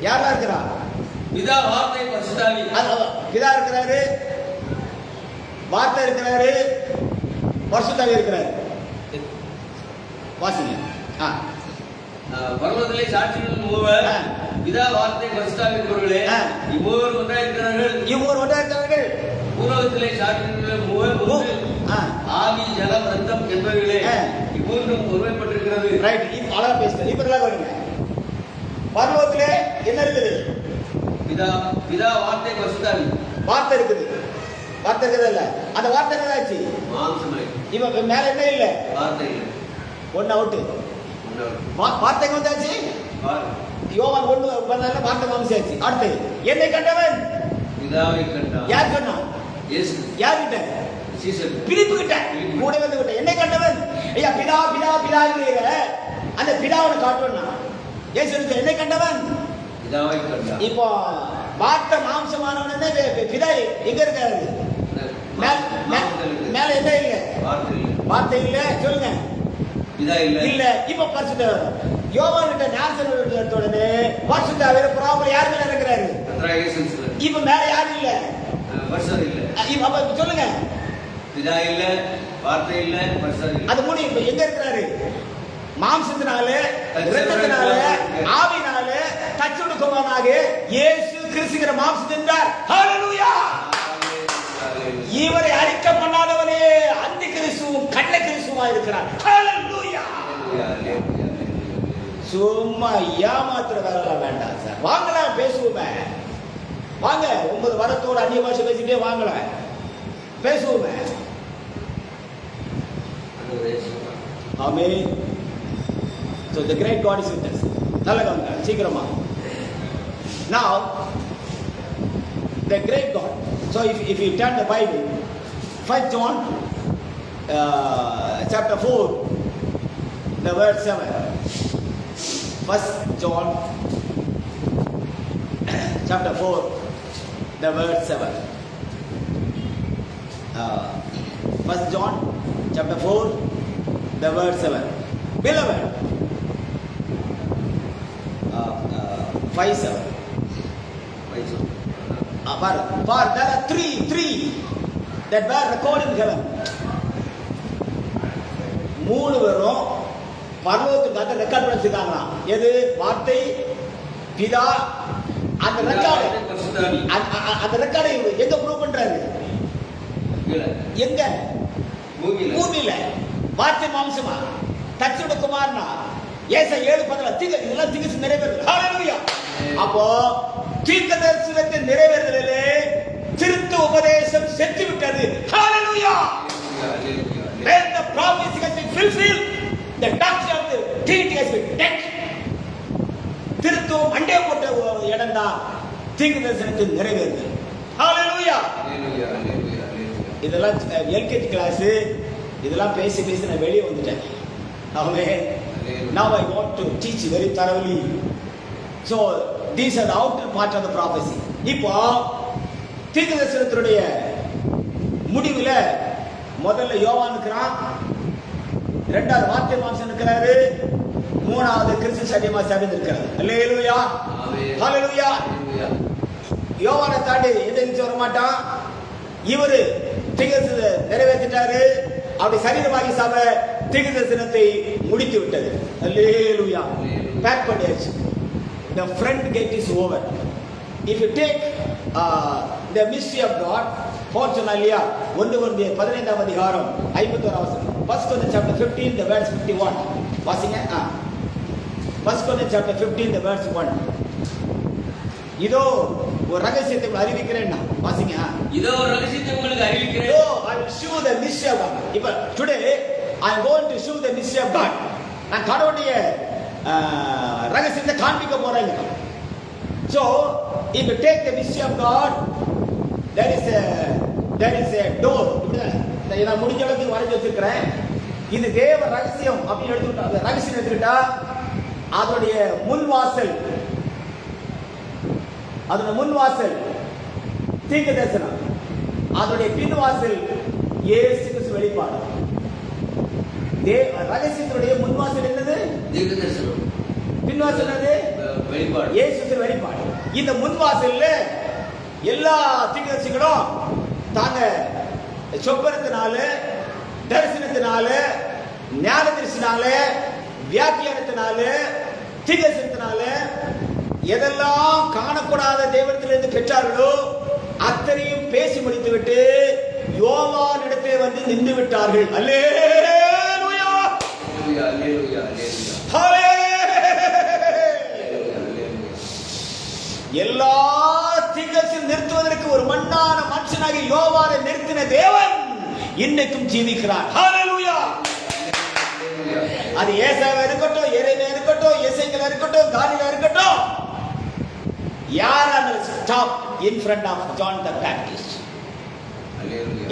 Speaker 1: யாரெல்லாம் இருக்கிறா?
Speaker 2: பிதா, வார்த்தை, பரிசுத்த ஆவி.
Speaker 1: பிதா இருக்கிறாரு, வார்த்தை இருக்கிறாரு, பரிசுத்த ஆவி இருக்கிறாரு. வாசிங்க.
Speaker 2: பரலோகத்திலே சாட்சியுள்ள மூவர். பிதா, வார்த்தை, பரிசுத்த ஆவி என்பவர்களே. இம்மூவர் ஒன்றாக இருக்கிறார்கள். பூலோகத்திலே சாட்சியுள்ள மூவர். ஆவி, ஜலம், ரத்தம் என்பவர்களே. இம்மூன்றும் ஒருமைப்பட்டிருக்கிறது.
Speaker 1: ரைட். இப்ப அழகா பேசுறேன். இப்ப நல்லா பாருங்க. பரலோகத்திலே என்ன இருக்குது?
Speaker 2: பிதா, வார்த்தை, பரிசுத்த ஆவி.
Speaker 1: வார்த்தை இருக்குது. வார்த்தை இருக்குது இல்ல? அந்த வார்த்தை என்னதாச்சு?
Speaker 2: மாம்சமாய்.
Speaker 1: இவன் மேல என்ன இல்ல?
Speaker 2: வார்த்தை இல்ல.
Speaker 1: ஒன்னு அவுட். வார்த்தைக்கு வந்தாச்சு. யோவான் 1 பண்ணால வார்த்தை மாம்சாச்சு. அடுத்து என்னை கண்டவன்
Speaker 2: பிதாவை கண்டான்.
Speaker 1: யார் கண்டா?
Speaker 2: இயேசு.
Speaker 1: யார் கிட்ட?
Speaker 2: சீசர்.
Speaker 1: பிலிப்பு கிட்ட. கூட வந்து கிட்ட என்னை கண்டவன். ஐயா பிதா பிதா பிதாங்கற அந்த பிதாவை காட்டுவனா? இயேசு என்னை கண்டவன்
Speaker 2: பிதாவை கண்டான்.
Speaker 1: இப்போ வார்த்தை மாம்சமானவனே பிதா எங்க இருக்காரு? மேல என்ன இல்ல? வார்த்தை இல்ல. வார்த்தை இல்ல. சொல்லுங்க.
Speaker 2: பிதா இல்ல.
Speaker 1: இல்ல. இப்போ பரிசுத்த யோவான் கிட்ட ஞானஸ்நானம் எடுத்த உடனே பரிசுத்த ஆவியில ப்ராப்ளம் யார் மேல இருக்கிறாரு? இப்ப மேல யாரும் இல்ல.
Speaker 2: பரிசுத்த இல்ல.
Speaker 1: இப்ப சொல்லுங்க.
Speaker 2: பிதா இல்ல, வார்த்தை இல்ல, பரிசுத்த இல்ல.
Speaker 1: அது மூணு இப்ப எங்க இருக்கிறாரு? மாம்சத்தினால, இரத்தத்தினால, ஆவினால தச்சுடுக்குமானாக இயேசு கிறிஸ்துங்கிற மாம்சத்தின்றார். ஹalleluya. இவரை அழிக்க பண்ணாதவனே அந்தி கிறிஸ்துவும் கள்ள கிறிஸ்துவா இருக்கிறார். ஹalleluya. சும்மா ஏமாத்துற வேலை வேண்டாம் சார். வாங்கலாம், பேசுவோமே. வாங்க, 9 வரத்தோட அந்நிய பாஷை பேசிட்டே வாங்கலாம், பேசுவோமே. ஆமென். So the great God is with us. நல்லா கவனிங்க சீக்கிரமா. Now the great God. So if you turn the Bible, 1 John chapter 4, the verse 7. 1 John chapter 4, the verse 7. 1 John chapter 4, the verse 7. Beloved, 5:7. For there are three that were recorded in heaven. 3 பேரும் பரலோகத்துக்காக record பண்ணிருக்காங்களாம். எது? வார்த்தை, பிதா. அந்த record
Speaker 2: பரிசுத்தாவி.
Speaker 1: அந்த ரெக்கார்டை எங்க prove பண்றாரு? எங்க? பூமியில. வார்த்தை மாம்சமா தச்சுட குமாரனா ஏசா 7:10 இதெல்லாம் தீர்க்க நிறைவேறுது. ஹalleluya. அப்போ தீர்க்க தரிசனத்தை நிறைவேறுதலே திருத்த உபதேசம் செத்து விட்டது. ஹalleluya. When the prophecy has been fulfilled, the doctrine of the Trinity has been dead. திருத்துவம் அண்டே போட்ட இடம் தான் தீர்க்க தரிசனத்தின் நிறைவேறுதல். ஹalleluya. இதெல்லாம் எல்கேஜி கிளாஸ் இதெல்லாம் பேசி நான் வெளியே வந்துட்டேன். ஆமென். Now I want to teach very thoroughly. So these are the outer part of the prophecy. இப்போ தீர்க்க தரிசனத்தினுடைய முடிவுல முதல்ல யோவான் இருக்கிறான், இரண்டாவது வார்த்தை மாம்சம் இருக்கிறாரு, மூணாவது கிறிஸ்து சத்தியமா சபை இருக்கிறாரு. அல்லேலூயா. ஹalleluya. யோவானை தாண்டி எதிர்த்து வர மாட்டான். இவரு தீர்க்க நிறைவேற்றிட்டாரு. அவருடைய சரீரமாகி சபை தீர்க்க தரிசனத்தை முடித்து விட்டது. அல்லேலூயா. பேக் பண்ணியாச்சு. The front gate is over. If you take the mystery of God, fortunately, 1 Corinthians 15 அதிகாரம் 51 வசனம். 1 Corinthians chapter 15 the verse 51. வாசிங்க. 1 Corinthians chapter 15 the verse 1. இதோ ஒரு ரகசியத்தை அறிவிக்கிறேன். வாசிங்க.
Speaker 2: இதோ ஒரு ரகசியத்தை உங்களுக்கு அறிவிக்கிறேன்.
Speaker 1: இதோ I will show the mystery of God. இப்ப today I am going to show the mystery of God. நான் கடவுளுடைய ரகசியத்தை காண்பிக்க போறேன். So if you take the mystery of God, there is a door. இதை நான் முடிஞ்ச அளவுக்கு வரைஞ்சு வச்சிருக்கிறேன். இது தேவ ரகசியம் அப்படின்னு எடுத்துக்கிட்டா, அந்த ரகசியம் எடுத்துக்கிட்டா அதனுடைய முன்வாசல் தீர்க்க தரிசனம், அதனுடைய பின்வாசல் இயேசு கிறிஸ்து வெளிப்பாடு. ரகசியத்தினுடைய முன்வாசல் என்னது?
Speaker 2: தீர்க்க தரிசனம்.
Speaker 1: பின்வாசல் என்னது?
Speaker 2: வெளிப்பாடு.
Speaker 1: இயேசு கிறிஸ்து வெளிப்பாடு. இந்த முன்வாசல்ல எல்லா தீர்க்கதரிசிகளும் தாங்க சொப்பனத்தினால, தரிசனத்தினால, ஞான தரிசனால, வியாக்கியானத்தினால, தீர்க்கதரிசனத்தினால எதெல்லாம் காணக்கூடாத தேவனிடத்திலிருந்து பெற்றார்களோ அத்தனையும் பேசி முடித்துவிட்டு யோவான் இடத்திலே வந்து நின்று விட்டார்கள். அல்லேலூயா. எல்லா தீர்க்கதரிசனம் நிறுத்துவதற்கு ஒரு மண்ணான மனுஷனாகி யோவானை நிறுத்தின தேவன் இன்னைக்கும் ஜீவிக்கிறார். ஹalleluya. அது ஏசாயா இருக்கட்டும், எரேமியா இருக்கட்டும், எசேக்கியேல் இருக்கட்டும், தானியேல் இருக்கட்டும், யாரால stop in front of John the Baptist.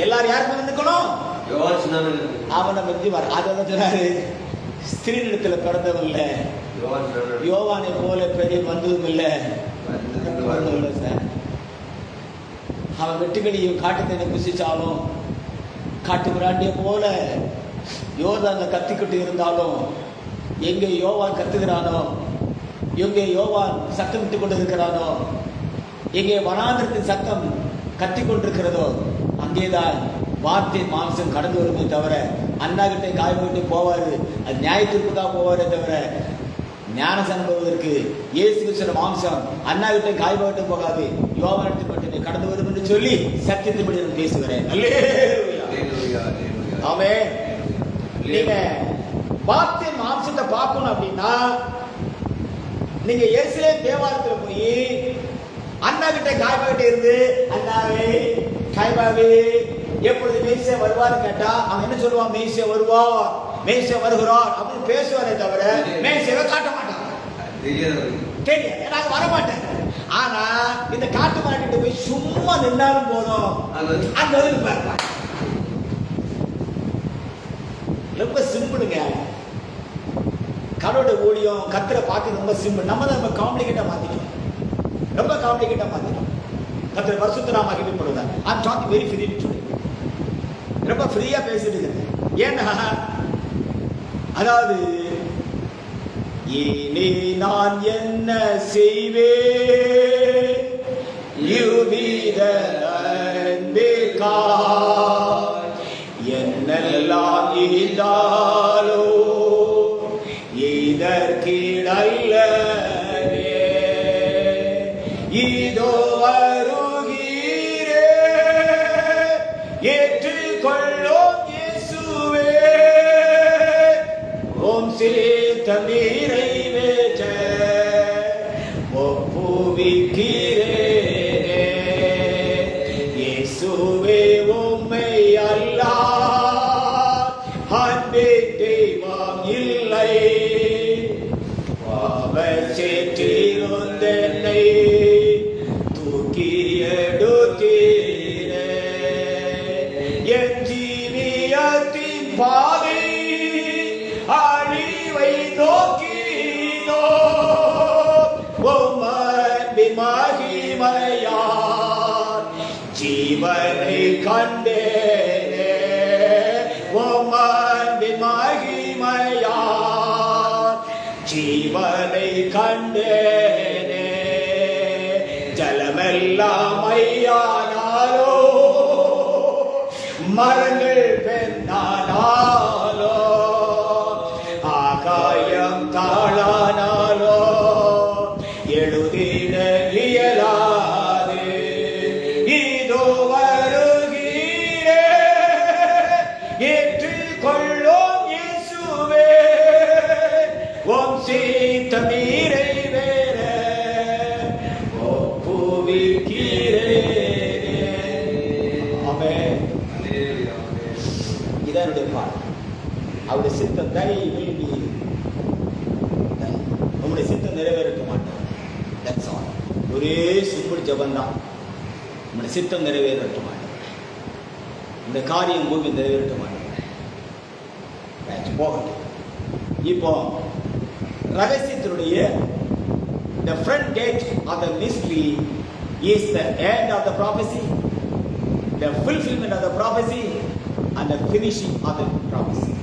Speaker 1: எல்லாரும் யாருக்கு நின்னுக்கணும்?
Speaker 2: யோவான் சொன்னானே
Speaker 1: அவனை வந்து வர. அதான் சொன்னாரு, ஸ்திரீனிடத்துல பிறந்தவன் இல்ல, யோவானை போல பெரிய வந்ததும் இல்ல. அவன் வெட்டுக்கடியும் காட்டு தேனை புசிச்சாலும், காட்டு மிராண்டிய போல யோர்தான்ல கத்திக்கிட்டு இருந்தாலும், எங்கே யோவான் கத்துகிறானோ, எங்கே யோவான் சத்தம் விட்டு கொண்டு இருக்கிறானோ, எங்கே வனாந்திரத்தின் சத்தம் கத்தி கொண்டிருக்கிறதோ, அங்கேதான் வார்த்தை மாம்சம் கடந்து வருமே தவிர அண்ணா கிட்ட காய்விட்டு போவாரு. அது நியாயத்திற்குதான் போவாரே தவிர ஞானசனம் பெறுவதற்கு இயேசு கிறிஸ்துவின் மாம்சம் அண்ணா கிட்ட காய்விட்டு போகாது, யோவானிடத்தில் மட்டுமே கடந்து வரும் என்று சொல்லி சத்தியத்தின்படி நான் பேசுகிறேன். அல்லேலூயா. ஆமென். நீங்க வார்த்தை மாம்சத்தை பார்க்கணும் அப்படின்னா நீங்க எருசலேம் தேவாலயத்துல போய் அண்ணா கிட்ட காய்பாகிட்ட இருந்து, அண்ணாவே காய்பாவே எப்பொழுது மேசியா வருவான்னு கேட்டா அவன் என்ன சொல்லுவான்? மேசியா வருவார், மேசியா வருகிறார் அப்படின்னு பேசுவாரே தவிர மேசியாவை காட்ட மாட்டான். தெரியாது, நான் வர மாட்டேன். ஆனா இந்த காட்டு மாட்டிட்டு போய் சும்மா நின்னாலும் போதும், அங்க வந்து பார்ப்பான். ரொம்ப சிம்பிளுங்க. கடவுளுடைய ஊழியம் கத்தரை பார்க்க ரொம்ப சிம்பிள். நம்ம காம்ப்ளிகேட்டா மாத்திட்டோம், ரொம்ப காம்ப்ளிகேட்டா மாத்திட்டோம். கத்தரை பரிசுத்த நாம மகிமைப்படுவார். I am talking very freely today. ரொம்ப ஃப்ரீயா பேசிட்டு இருக்கேன். ஏன்னா அதாவது இனி நான் என்ன செய்வேன் யுவித அன்பிற்காய் என்னெல்லாம் இருந்தாலோ இதற்கிடல்லவே சித்தம் நிறைவேற்ற ஒப்புவிக்கிறேனே. இயேசுவே உம்மை அல்லால் அன்பே தெய்வம் இல்லை. பாவச்சேற்றிருந்தென்னை தூக்கி எடுத்தீரே. என் ஜீவியத்தின் பாதை அழிவை நோக்கினோ. உம்மன்பின் மகிமையால் ஜீவனை கண்டேனே. உம்மன்பின் மகிமையால் ஜீவனை கண்டேனே. ஜலமெல்லாம் மையானாலோ மரங்கள் பெண்ணானாலோ ஆகாயம் தாளானாலோ எழுதிட இயலாது. இதோ வருகிறே ஏற்றுக்கொள்ளும் இயேசுவே. உம் சித்தம் நிறைவேற ஒப்புவிக்கிறேனே. ஆமென். இதான் என்னுடைய பாடல். அவருடைய சித்தம் தை will be done. உங்களுடைய சித்தம் நிறைவேற்ற மாட்டோம். That's all. ஒரே சிம்பிள் ஜபந்தான். உங்களுடைய சித்தம் நிறைவேற்ற மாட்டோம். இந்த காரியம் பூமி நிறைவேற்ற மாட்டோம். போகட்டும். இப்போ ரகசியத்தினுடைய the front gate of the mystery is the end of the prophecy, the fulfillment of the prophecy, and the finishing of the prophecy.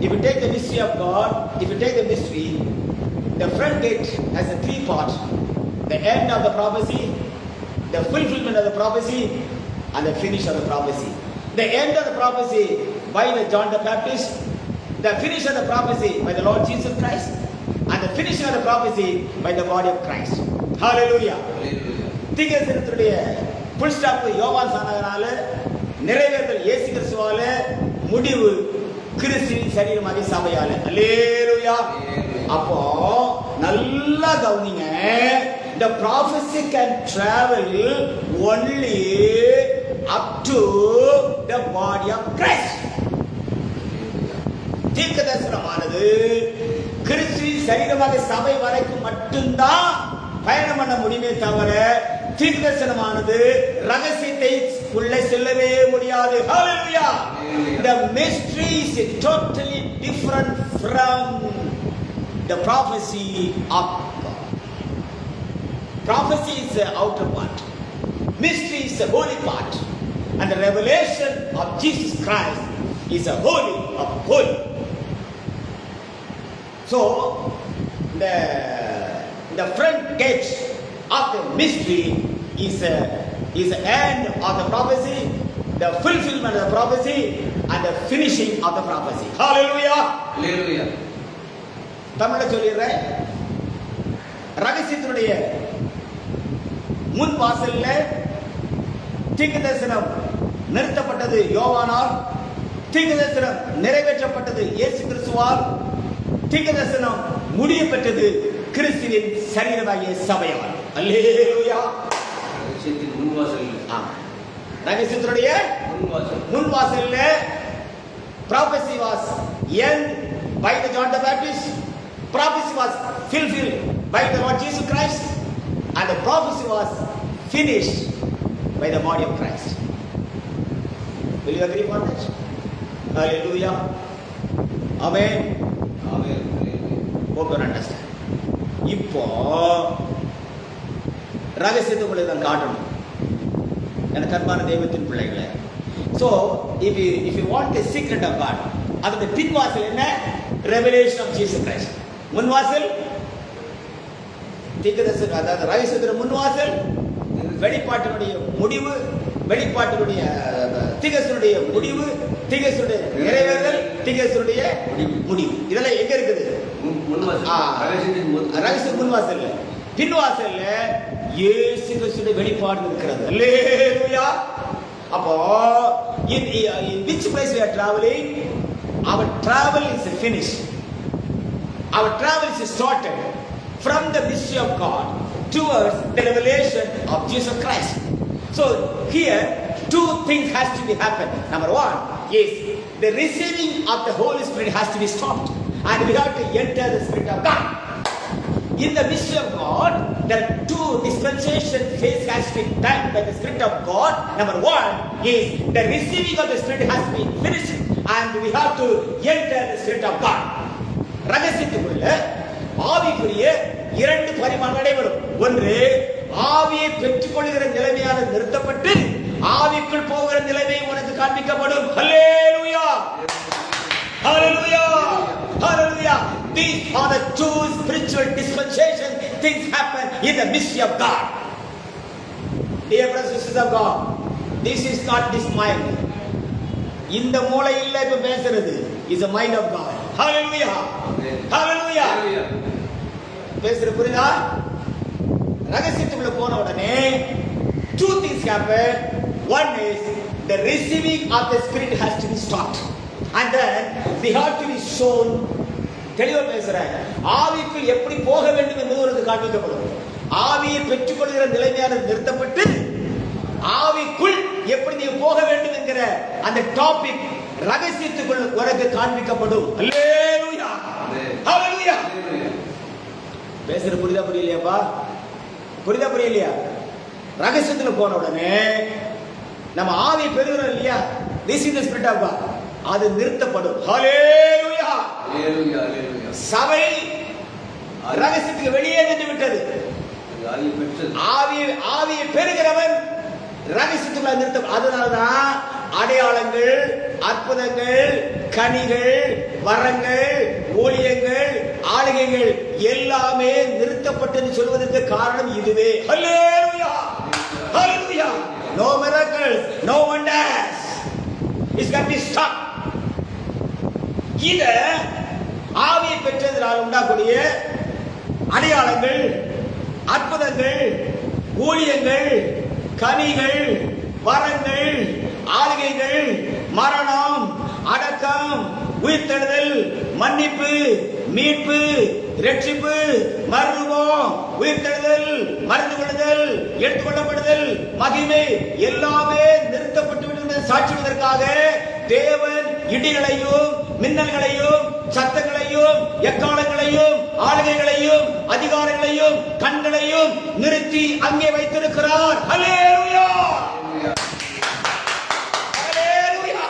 Speaker 1: If you take the mystery of God, if you take the mystery, the front gate has a three parts: the end of the prophecy, the fulfillment of the prophecy, and the finish of the prophecy. The end of the prophecy by the John the Baptist, the finish of the prophecy by the Lord Jesus Christ, and the finishing of the prophecy by the body of Christ. Hallelujah. தீர்க்கதரிசனத்துடைய full stop யோவான் சொன்னதனால, நிறைவேறுதல் இயேசு கிறிஸ்துவால, முடிவு கிறிஸ்துவின் சரீரமாகிய சபையால. அல்லேலூயா. அப்போ நல்லா கவனிங்க. The prophecy can travel only up to the body of Christ. தீர்க்கதரிசனமானது கிறிஸ்துவின் சரீரமாக சபை வரைக்கும் மட்டும்தான் பயணம் பண்ண முடியுமே தவிர தீர்க்கதரிசனமானது ரகசியத்தை உள்ளே செல்லவே முடியாது. ஹalleluya. The mystery is totally different from the prophecy of God. Prophecy is the outer part, mystery is the holy part, and the revelation of Jesus Christ is a holy of holy. So the front gate of the mystery is the end of the prophecy, the fulfillment of the prophecy, and the finishing of the prophecy. Hallelujah.
Speaker 2: Hallelujah.
Speaker 1: தமிழ்ல சொல்லிடுறேன். ரகசியத்தினுடைய முன் வாசல்ல தீர்க்கதரிசனம் நிறுத்தப்பட்டது யோவானால், தீர்க்கதரிசனம் நிறைவேற்றப்பட்டது இயேசு கிறிஸ்துவால், தீர்க்கதரிசனம் முடிய பெற்றது கிறிஸ்துவின் சரீரமாகிய சபையால். அல்லேலூயா.
Speaker 2: ரகசியத்தின் முன்வாசல்.
Speaker 1: ஆமா. ரகசியத்தினுடைய முன் வாசல்ல prophecy was end by the John the Baptist, prophecy was fulfilled by the Lord Jesus Christ, and the prophecy was finished by the body of Christ. Will you agree for that? Hallelujah. Amen.
Speaker 2: Amen.
Speaker 1: Hope you understand. இப்போ ரகசியத்தை உங்களுக்கு நான் காட்டணும் எனக்கு அன்பான தெய்வத்தின் பிள்ளைகளே. So if you want the secret of God, அதோட பின் வாசல் என்ன? Revelation of Jesus Christ. முன் வாசல் தீர்க்கதரிசனம், அதாவது ரகசியத்தின் முன் வாசல் வெளிப்பாட்டினுடைய முடிவு, வெளிப்பாட்டினுடைய தீர்க்கதரிசனுடைய முடிவு, தீர்க்கதரிசனுடைய நிறைவேறுதல், தீர்க்கதரிசனுடைய முடிவு. இதெல்லாம் எங்க இருக்குது? ரகசிய முன் வாசல்ல. பின் வாசல்ல இயேசு கிறிஸ்துவின் வெளிப்பாடு இருக்கிறது. அல்லேலூயா. அப்போ in which place we are traveling? our travel is finished. Our travel is started from the mystery of God towards the revelation of Jesus Christ. So here two things has to be happen. Number one is the receiving of the Holy Spirit has to be stopped, and we have to enter the Spirit of God. In the mystery of God, there are two dispensation phase has to be done by the Spirit of God. Number one is the receiving of the Spirit has to be finished, and we have to enter the Spirit of God. ரகசியத்துக்குள்ள ஆவிக்குரிய இரண்டு பரிமாணம் நடைபெறும். ஒன்று, ஆவியை பெற்றுக்கொள்கிற நிலைமையான நிறுத்தப்பட்டு ஆவிக்குள் போகிற நிலைமை உனக்கு காண்பிக்கப்படும். ஹல்லேலூயா, hallelujah, hallelujah. These are the two spiritual dispensation things happen in the mystery of God. Dear brothers and sisters of God, this is not this mind. இந்த மூளை இல்ல இப்ப பேசுறது, is a mind of God. Hallelujah, hallelujah. பேசுற புரியுதா? ரகசியத்துக்குள்ள போன உடனே two things happen. One is the receiving of the Spirit has to be stopped, and then we have to be shown. தெளிவா பேசுறேன். ஆவிக்குள் எப்படி போக வேண்டும் என்பது உனக்கு காண்பிக்கப்படும். ஆவியை பெற்றுக்கொள்கிற நிலைமையானது நிறுத்தப்பட்டு ஆவிக்குள் எப்படி நீ போக வேண்டும் என்கிற அந்த டாபிக் ரகசியத்துக்குள் உனக்கு காண்பிக்கப்படும். அல்லேலூயா, ஹல்லேலூயா. பேசுற புரியுதா புரியலையாப்பா? புரியுதா புரியலையா? ரகசியத்துல போன உடனே நம்ம ஆவி பெறுகிறோம் இல்லையா? This is the Spirit of God. அது நிறுத்தப்படும். ஹல்லேலூயா, ஹல்லேலூயா, ஹல்லேலூயா. சபை ரகசியத்துக்கு வெளியே நின்று விட்டது. ஆவியை பெறுகிறவன் ரகசியத்துக்குள்ள நிறுத்த. அதனாலதான் அடையாளங்கள், அற்புதங்கள், கனிகள், வரங்கள், ஊழியங்கள், ஆளுகைகள் எல்லாமே நிறுத்தப்பட்டது சொல்வதற்கு காரணம் இதுவே. ஹல்லேலூயா, ஹல்லேலூயா. No miracles, no wonders. It's got to be stopped. இத ஆவியை பெற்றதனால் உண்டாகக்கூடிய அடையாளங்கள், அற்புதங்கள், ஊழியங்கள், கனிகள், வரங்கள், ஆளுகைகள், மரணம், அடக்கம், உயிர்த்தெழுதல், மன்னிப்பு, மீட்பு, இரட்சிப்பு, மறுரூபம், உயிர்த்தெழுதல், மறந்து கொள்ளுதல், எடுத்துக்கொள்ளப்படுதல், மகிமை எல்லாமே நிறுத்தப்பட்டு விட்டது சாட்சிவதற்காக தேவன் இடிகளையும் மின்னல்களையும் சத்தங்களையும் எக்காலங்களையும் ஆளுகைகளையும் அதிகாரங்களையும் கண்களையும் நிறுத்தி அங்கே வைத்திருக்கிறார். Hallelujah, hallelujah.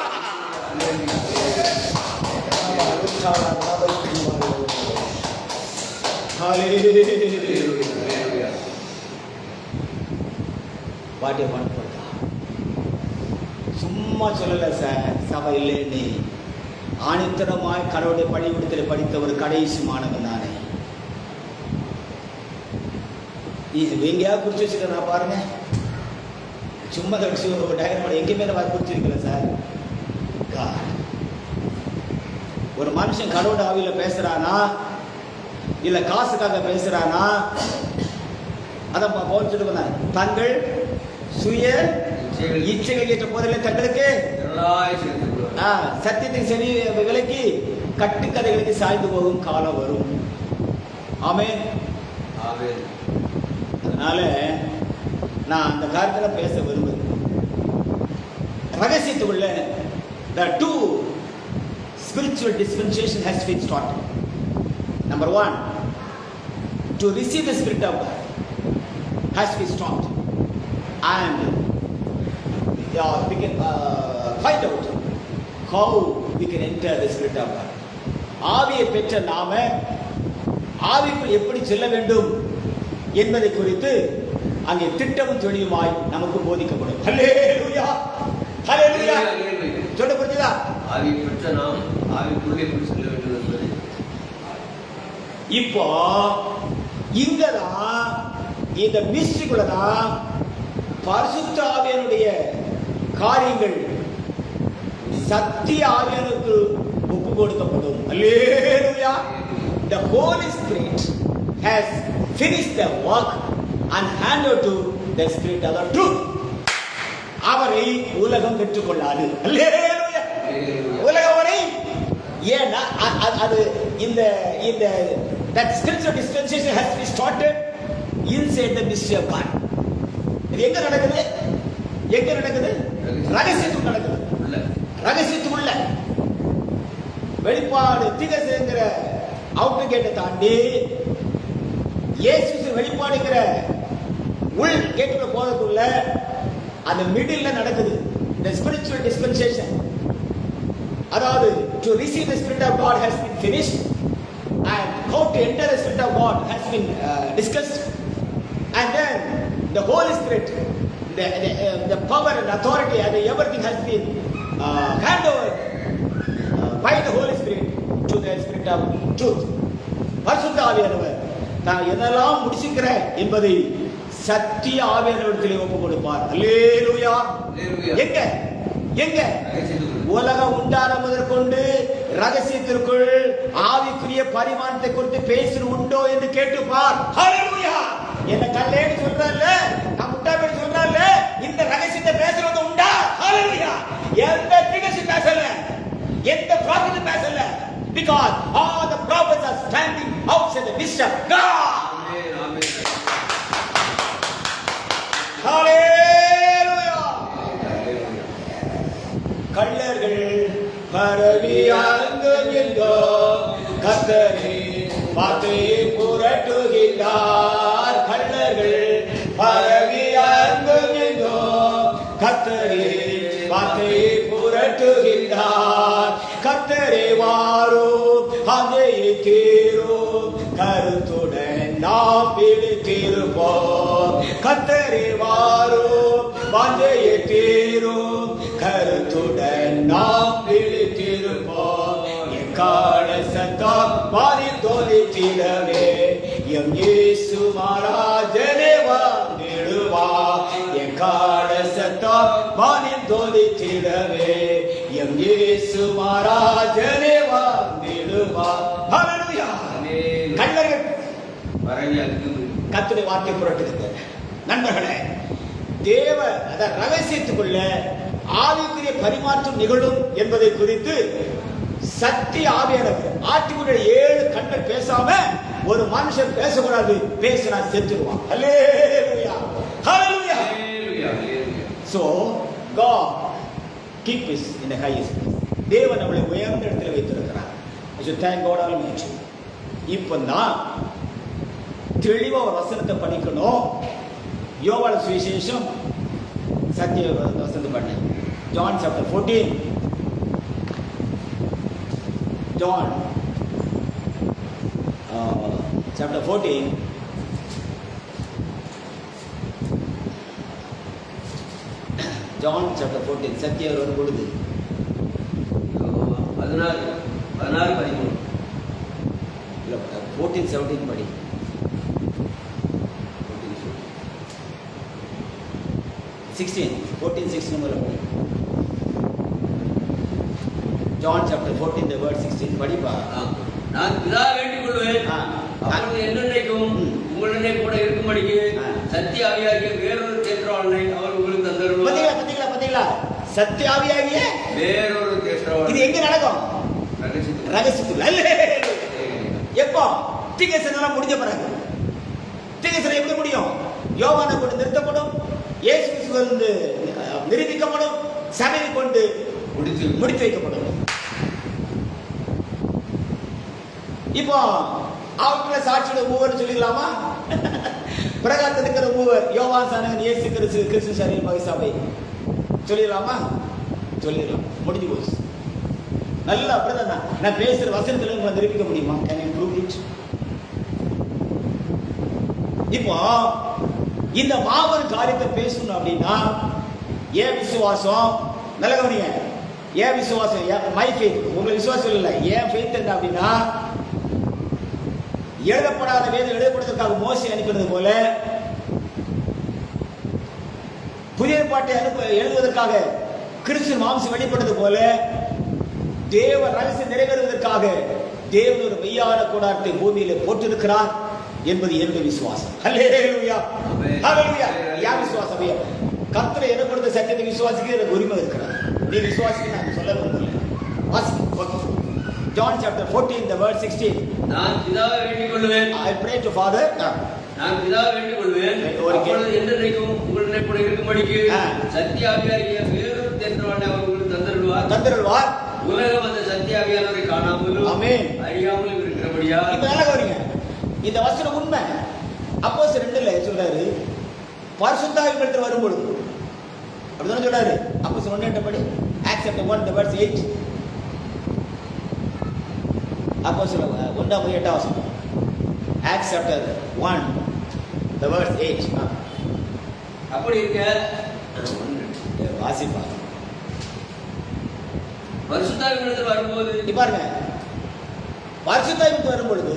Speaker 1: Hallelujah. What a wonderful God. சும்மா சொல்லல சார், சபை இல்லைன்னு ஆணித்தரமாய் கடவுளுடைய பள்ளிக்கூடத்தில் படித்த ஒரு கடைசி மாணவன் நானே. இது எங்கேயாவது குறிச்சு வச்சுக்க நான் பாருங்க, சும்மா டயக்ராம் எங்கேயுமே நான் குறிச்சு வைக்கல சார். ஒரு மனுஷன் கடவுள் ஆவியில பேசுறானா இல்ல காசுக்காக பேசுறானா, அதான் பவுல் சொல்லுங்க, தங்கள் சுய இச்சைகள் ஏற்ற போதிலே தங்களுக்கு சத்தியத்தை செவி விலக்கி கட்டுக்கதைகளுக்கு சாய்ந்து போகும் காலம் வரும். ஆமென், ஆமென். அதனால நான் அந்த காரியத்தில் பேச விரும்புகிறேன். ரகசியத்துக்குள்ள the two spiritual dispensation has been started. Number one, to receive the Spirit of God has been stopped, and we can find out how we can enter the Spirit of God. ஆவியை பெற்ற நாம ஆவிக்குள் எப்படி செல்ல வேண்டும் என்பதை குறித்து அங்கே திட்டமும் தெளிவுமாய் நமக்கு போதிக்கப்படும். ஹல்லேலூயா, ஹல்லேலூயா. சொல்ல புரியுதா?
Speaker 2: ஆவி பெற்ற நாம் ஆவிக்குள்ளே எப்படி செல்ல வேண்டும் என்பது
Speaker 1: இப்போ இங்கதான் இந்த மிஸ்டிக்குள்ளதான் பரிசுத்த ஆவியானுடைய காரியங்கள் சத்திய ஆவியானுக்கு ஒப்பு கொடுக்கப்படும். அல்லேலூயா. The Holy Spirit has finished the work and handed to the Spirit of the truth. அவரை உலகம் பெற்றுக்கொள்ளாது. அல்லேலூயா. உலகம் அவரை அது இந்த இந்த that spiritual dispensation has been started inside the mystery of God. இது எங்க நடக்குது? எங்க நடக்குது? ரகசியத்துக்குள்ள நடக்குது. ரகசியத்துக்குள்ள வெளிப்பாடு தீர்க்கதரிசிங்கிற அவுட்டர் கேட்டை தாண்டி இயேசு வெளிப்பாடுங்கிற உள் கேட்டுக்குள்ள போறதுக்குள்ள அந்த மிடில்ல நடக்குது the spiritual dispensation. அதாவது to receive the spirit of God has been finished and how to enter the spirit of God has been discussed, and then the Holy Spirit, the power and authority and everything has been handed over by the Holy Spirit to the Spirit of truth. பரிசுத்த ஆவியானவர் நான் என்னெல்லாம் முடிச்சுக்கிறேன் என்பதை சத்திய ஆவியானவரிடத்திலே ஒப்புக் கொடுப்பார். அல்லேலூயா. எங்க எங்க உலகம் உண்டான முதற்கொண்டு ரகசியத்திற்குள் ஆவிக்குரிய பரிமாணத்தை குறித்து பேசுற உண்டோ என்று கேட்டுப்பார். ஹalleluya. என்ன கல்லேன்னு சொல்றல்ல, நான் முட்டாபேன்னு சொல்றல்ல, இந்த ரகசியத்தை பேசுறது உண்டா? ஹalleluya. எந்த தீர்க்கதரிசி பேசல, எந்த ப்ராஃபட் பேசல, because all the prophets are standing outside the wisdom of God. Amen. ஹalleluya. கள்ளர்கள் பரவி அங்கெங்கோ கர்த்தரே வார்த்தையை புரட்டுகின்றார். கள்ளர்கள் பரவி அங்கெங்கோ கர்த்தரே வார்த்தையை புரட்டுகின்றார். கர்த்தரே வாரோ அதையை தீரோ கருத்துடன் நாம் பிடித்திருப்போம். கர்த்தரே வாரோ வாஞ்சையை தீரோ கருத்துடன் நாம் பிடித்திருப்போம். எக்கால சத்தம் வானில் தோனித்திடவே எம் இயேசு மகாராஜனே வந்திடுவார். எக்கால சத்தம் வானில் தோனித்திடவே எம் இயேசு மகாராஜனே வந்திடுவார். ஹalleluya. கள்ளர்கள் கர்த்தருடைய வார்த்தை புரட்டுகிறது. நண்பர்களே, தேவ அத ரகசியத்துக்குள்ள ஆவிக்குரிய பரிமாற்றம் நிகழும் என்பதை குறித்து சத்திய ஆவியானவர் ஆட்டுக்குள்ள 7 கண்கள் பேசாம ஒரு மனுஷன் பேசக்கூடாது. பேசினா செத்துருவான். ஹalleluya. ஹalleluya. So God keep us in the highest place. தேவன் நம்மளை உயர்ந்த இடத்துல வைத்திருக்கிறார். I should thank God Almighty. இப்பதான் தெளிவா ஒரு வசனத்தை படிக்கணும். யோவான் சுவிசேஷம் சத்திய வசனத்தை பண்ண John chapter 14. John chapter 14. John chapter 14 சத்திய வரும் பொழுது
Speaker 2: 16 படிக்கணும்.
Speaker 1: 14-17 படி. Sixteen, 14-16 படி. John chapter 14 the word 16 படிப்பா.
Speaker 2: நான் பிதா வேண்டிக் கொள்வேன், அப்பொழுது என்னென்னைக்கும் உங்களுடனே கூட இருக்கும்படிக்கு சத்திய ஆவியாகிய வேறொரு தேற்றவாளனை அவர் உங்களுக்கு தந்தருள்வார்.
Speaker 1: பாத்தீங்களா? சத்திய ஆவியாகிய
Speaker 2: வேறொரு தேற்றவாளன். இது
Speaker 1: எங்க நடக்கும்? ரகசியத்துக்குள்ள. எப்போ? தீர்க்கதரிசனம் முடிஞ்ச பிறகு. தீர்க்கதரிசனம் எப்படி முடியும்? யோவானை கொண்டு நிறுத்தப்படும், இயேசு கிறிஸ்து நிரூபிக்கப்படும், சபையை கொண்டு முடித்து வைக்கப்படும். இப்போ அவங்கள சாட்சியோட மூவர் சொல்லிடலாமா? பிரகாரத்தில் இருக்கிற மூவர் யோவான் சானகன், இயேசு கிறிஸ்து, கிறிஸ்து சரீர மகி சபை சொல்லிடலாமா? சொல்லிடலாம். முடிஞ்சு போச்சு. நல்லா அப்படிதான் நான் பேசுற வசனத்துல உங்களை நிரூபிக்க முடியுமா? Can you prove it? இப்போ இந்த மாபெரும் காரியத்தை பேசணும் அப்படின்னா ஏன் விசுவாசம்? நல்ல கவனிங்க. ஏன் விசுவாசம்? My faith. உங்களை விசுவாசம் இல்லை. ஏன் ஃபெய்த் என்ன அப்படின்னா, எழுதப்படாத வேதம் எழுதப்படுவதற்காக மோசே அனுப்பினது போல, புதிய பாட்டை எழுதுவதற்காக கிறிஸ்து மாம்சம் வெளிப்பட்டது போல, தேவ ரகசியம் நிறைவேறுவதற்காக தேவன் ஒரு மெய்யான கூடாரத்தை பூமியில போட்டிருக்கிறார் என்பது என்னுடைய விசுவாசம். ஹல்லேலூயா. ஹல்லேலூயா. யார் விசுவாசம்? கர்த்தரை என்ன கொடுத்த சத்தியத்தை விசுவாசிக்க எனக்கு உரிமை இருக்கிறார். நீ விசுவாசிக்க நான் சொல்ல விரும்பல. வாசிக்க John chapter 14, the verse 16.
Speaker 2: நான் பிதாவை வேண்டிக் கொள்வேன்.
Speaker 1: I pray to Father.
Speaker 2: நான் பிதாவை வேண்டிக் கொள்வேன். அப்பொழுது என்றென்றைக்கும் உங்களுடனே கூட இருக்கும்படிக்கு சத்திய ஆவியாகிய வேறொரு தேற்றவாளனை அவர் உங்களுக்கு
Speaker 1: தந்தருள்வார்.
Speaker 2: உலகம் அந்த சத்திய ஆவியானவரை காணாமலும்
Speaker 1: ஆமென்
Speaker 2: அறியாமலும் இருக்கிறபடியா.
Speaker 1: இப்ப நல்லா கவனிங்க. இந்த வசனம் உண்மை. அப்போஸ்தலர் 2ல சொல்றாரு, பரிசுத்த ஆவியானவர் வரும்பொழுது அப்படிதான் சொல்றாரு. அப்போஸ்தலர் 1 படி Acts chapter 1 the verse 8. அப்போஸ்தலர் 1:8 Acts chapter 1 the verse 8.
Speaker 2: அப்படி இருக்க
Speaker 1: வாசிப்பா.
Speaker 2: பரிசுத்த ஆவியானவர் வரும்போது
Speaker 1: பாருங்க, பரிசுத்த ஆவியானவர் வரும்பொழுது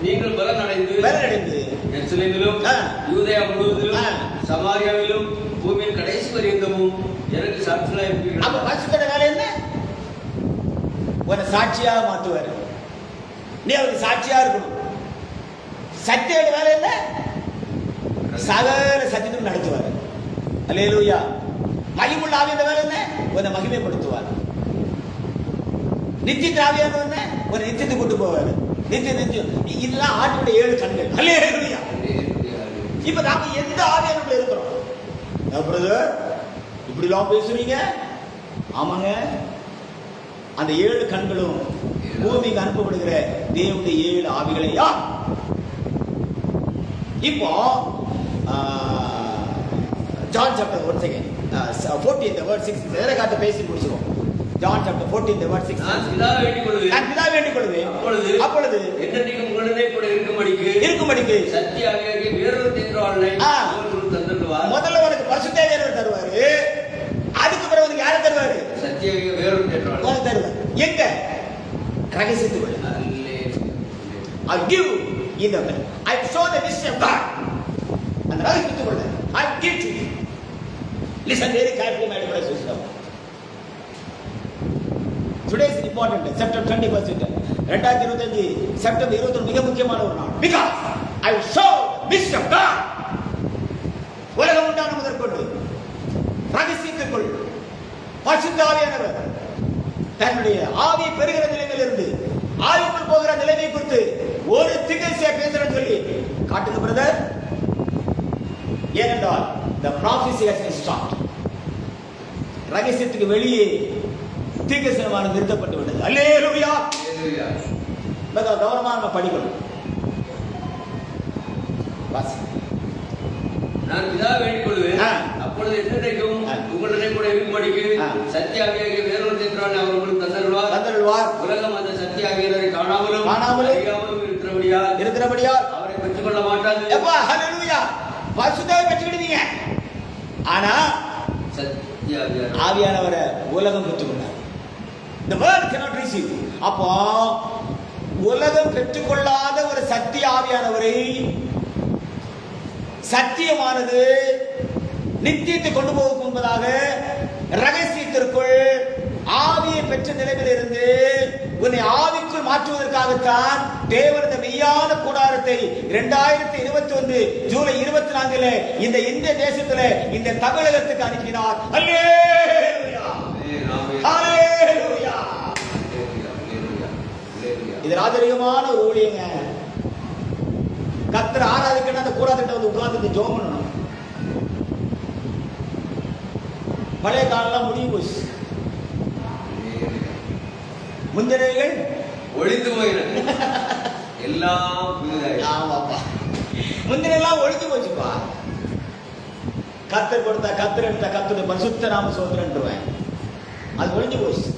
Speaker 2: நீங்கள் பலனடைந்து எருசலேமிலும் யூதேயா முழுவதிலும் சமாரியாவிலும் பூமியின் கடைசி பரியந்தமும் எனக்கு சாட்சியா இருப்பீர்கள்.
Speaker 1: அப்ப பரிசுத்தோட வேலை என்ன? உன்னை சாட்சியா மாத்துவார். நீ அவருக்கு சாட்சியா இருக்கணும். சத்தியோட வேலை என்ன? சகல சத்தியத்தையும் நடத்துவார். அல்லேலூயா. மகிமுள்ள ஆவியான வேலை என்ன? உன்னை மகிமைப்படுத்துவார். நித்திய ஆவியான என்ன? உன்னை நித்தியத்தை கொண்டு போவார். நித்தியம் இதெல்லாம் ஆட்டுடைய 7 கண்கள். அல்லேலூயா. இப்ப நாம எந்த ஆவியானவர்ல இருக்கிறோம்? பிரதர் இப்படி எல்லாம் பேசுறீங்க? ஆமாங்க, அந்த 7 கண்களும் பூமிக்கு அனுப்பப்படுகிற தேவனுடைய 7 ஆவிகளையா. இப்போ ஜான் சாப்டர் 14 the verse 6 வேற காட்ட பேசி முடிச்சிரோம். John chapter 14 the verse 6.
Speaker 2: நான் பிதாவை வேண்டிக் கொள்வேன்.
Speaker 1: அப்பொழுது
Speaker 2: என்றென்றைக்கும் உங்களுடனே கூட இருக்கும்படிக்கு சத்திய ஆவியாகிய வேறொரு தேற்றவாளனை உங்களுக்கு தந்தருள்வார்.
Speaker 1: முதல்ல உனக்கு பரிசுத்த ஆவியானவர் தருவாரு. அதுக்கு பிறகு உனக்கு யாரை தருவாரு?
Speaker 2: சத்திய ஆவியாகிய வேறொரு தேற்றவாளனை
Speaker 1: தருவார். எங்க? ரகசியத்துக்குள்ள. I'll give in the I show the mystery of God. அந்த ரகசியத்துக்குள்ள I'll give to you. Listen very carefully, my dear sister. Today is important. September 21st. 2025 September 21 மிக முக்கியமான ஒரு நாள். Because I will show the mystery of God. உலகம் உண்டான முதற்கொண்டு ரகசியத்துக்குள் பரிசுத்த ஆவியானவர் தன்னுடைய ஆவியை பெறுகிற நிலையிலிருந்து ஆவிக்குள் போகிற நிலைமை குறித்து ஒரு திகழ்ச்சியா பேசுறேன்னு சொல்லி காட்டுங்க பிரதர். ஏனென்றால் the prophecy has been stopped. ரகசியத்துக்கு வெளியே தீர்க்கதரிசனமானது நிறுத்தப்பட்டு விட்டது. அல்லேலூயா. கவனமா நம்ம படிக்கணும்.
Speaker 2: நான் பிதாவை வேண்டிக் கொள்வேன். அப்பொழுது என்றென்றைக்கும் உங்களுடனே கூட இருக்கும்படிக்கு சத்திய ஆவியாகிய வேறொரு தேற்றவாளனை அவர் உங்களுக்கு தந்தருள்வார். உலகம் அந்த சத்திய ஆவியானவரை காணாமலும் அறியாமலும் இருக்கிறபடியால் அவரை பெற்றுக்கொள்ள மாட்டாது.
Speaker 1: அப்பா ஹல்லேலூயா. பரிசுத்தத்தை பெற்றுக்கிடுவீங்க. ஆனா
Speaker 2: சத்திய
Speaker 1: ஆவியானவரை உலகம் பெற்றுக்கொள்ளாது. The world cannot receive. அப்போ உலகம் பெற்றுக்கொள்ளாத ஒரு சத்திய ஆவியானவரை சத்தியமானது நித்தியத்தை கொண்டு போகும் என்பதாக ரகசியத்திற்குள் ஆவியை பெற்ற நிலையில் இருந்து உன்னை ஆவிக்குள் மாற்றுவதற்காகத்தான் தேவன் இந்த மெய்யான கூடாரத்தை 2021 ஜூலை 24 இந்த இந்திய தேசத்திலே இந்த தமிழகத்துக்கு அனுப்பினார். அல்லேலூயா. அல்லேலூயா. இது ராஜரிகமான ஒரு ஊழியங்க. கர்த்தர் ஆராதிக்கணும். அந்த கூடாரத்திட்ட வந்து உட்கார்ந்து ஜெபம் பண்ணணும். பழைய காலம் முடிவு போச்சு. முந்தினவைகள்
Speaker 2: ஒழிந்து போயின. எல்லாம்
Speaker 1: ஆமாப்பா, முந்தினெல்லாம் ஒழிஞ்சு போச்சுப்பா. கர்த்தர் கொடுத்தா கர்த்தர் எடுத்தா கர்த்தருடைய பரிசுத்த நாம சோதரன்றுவேன். அது ஒழிஞ்சு போச்சு.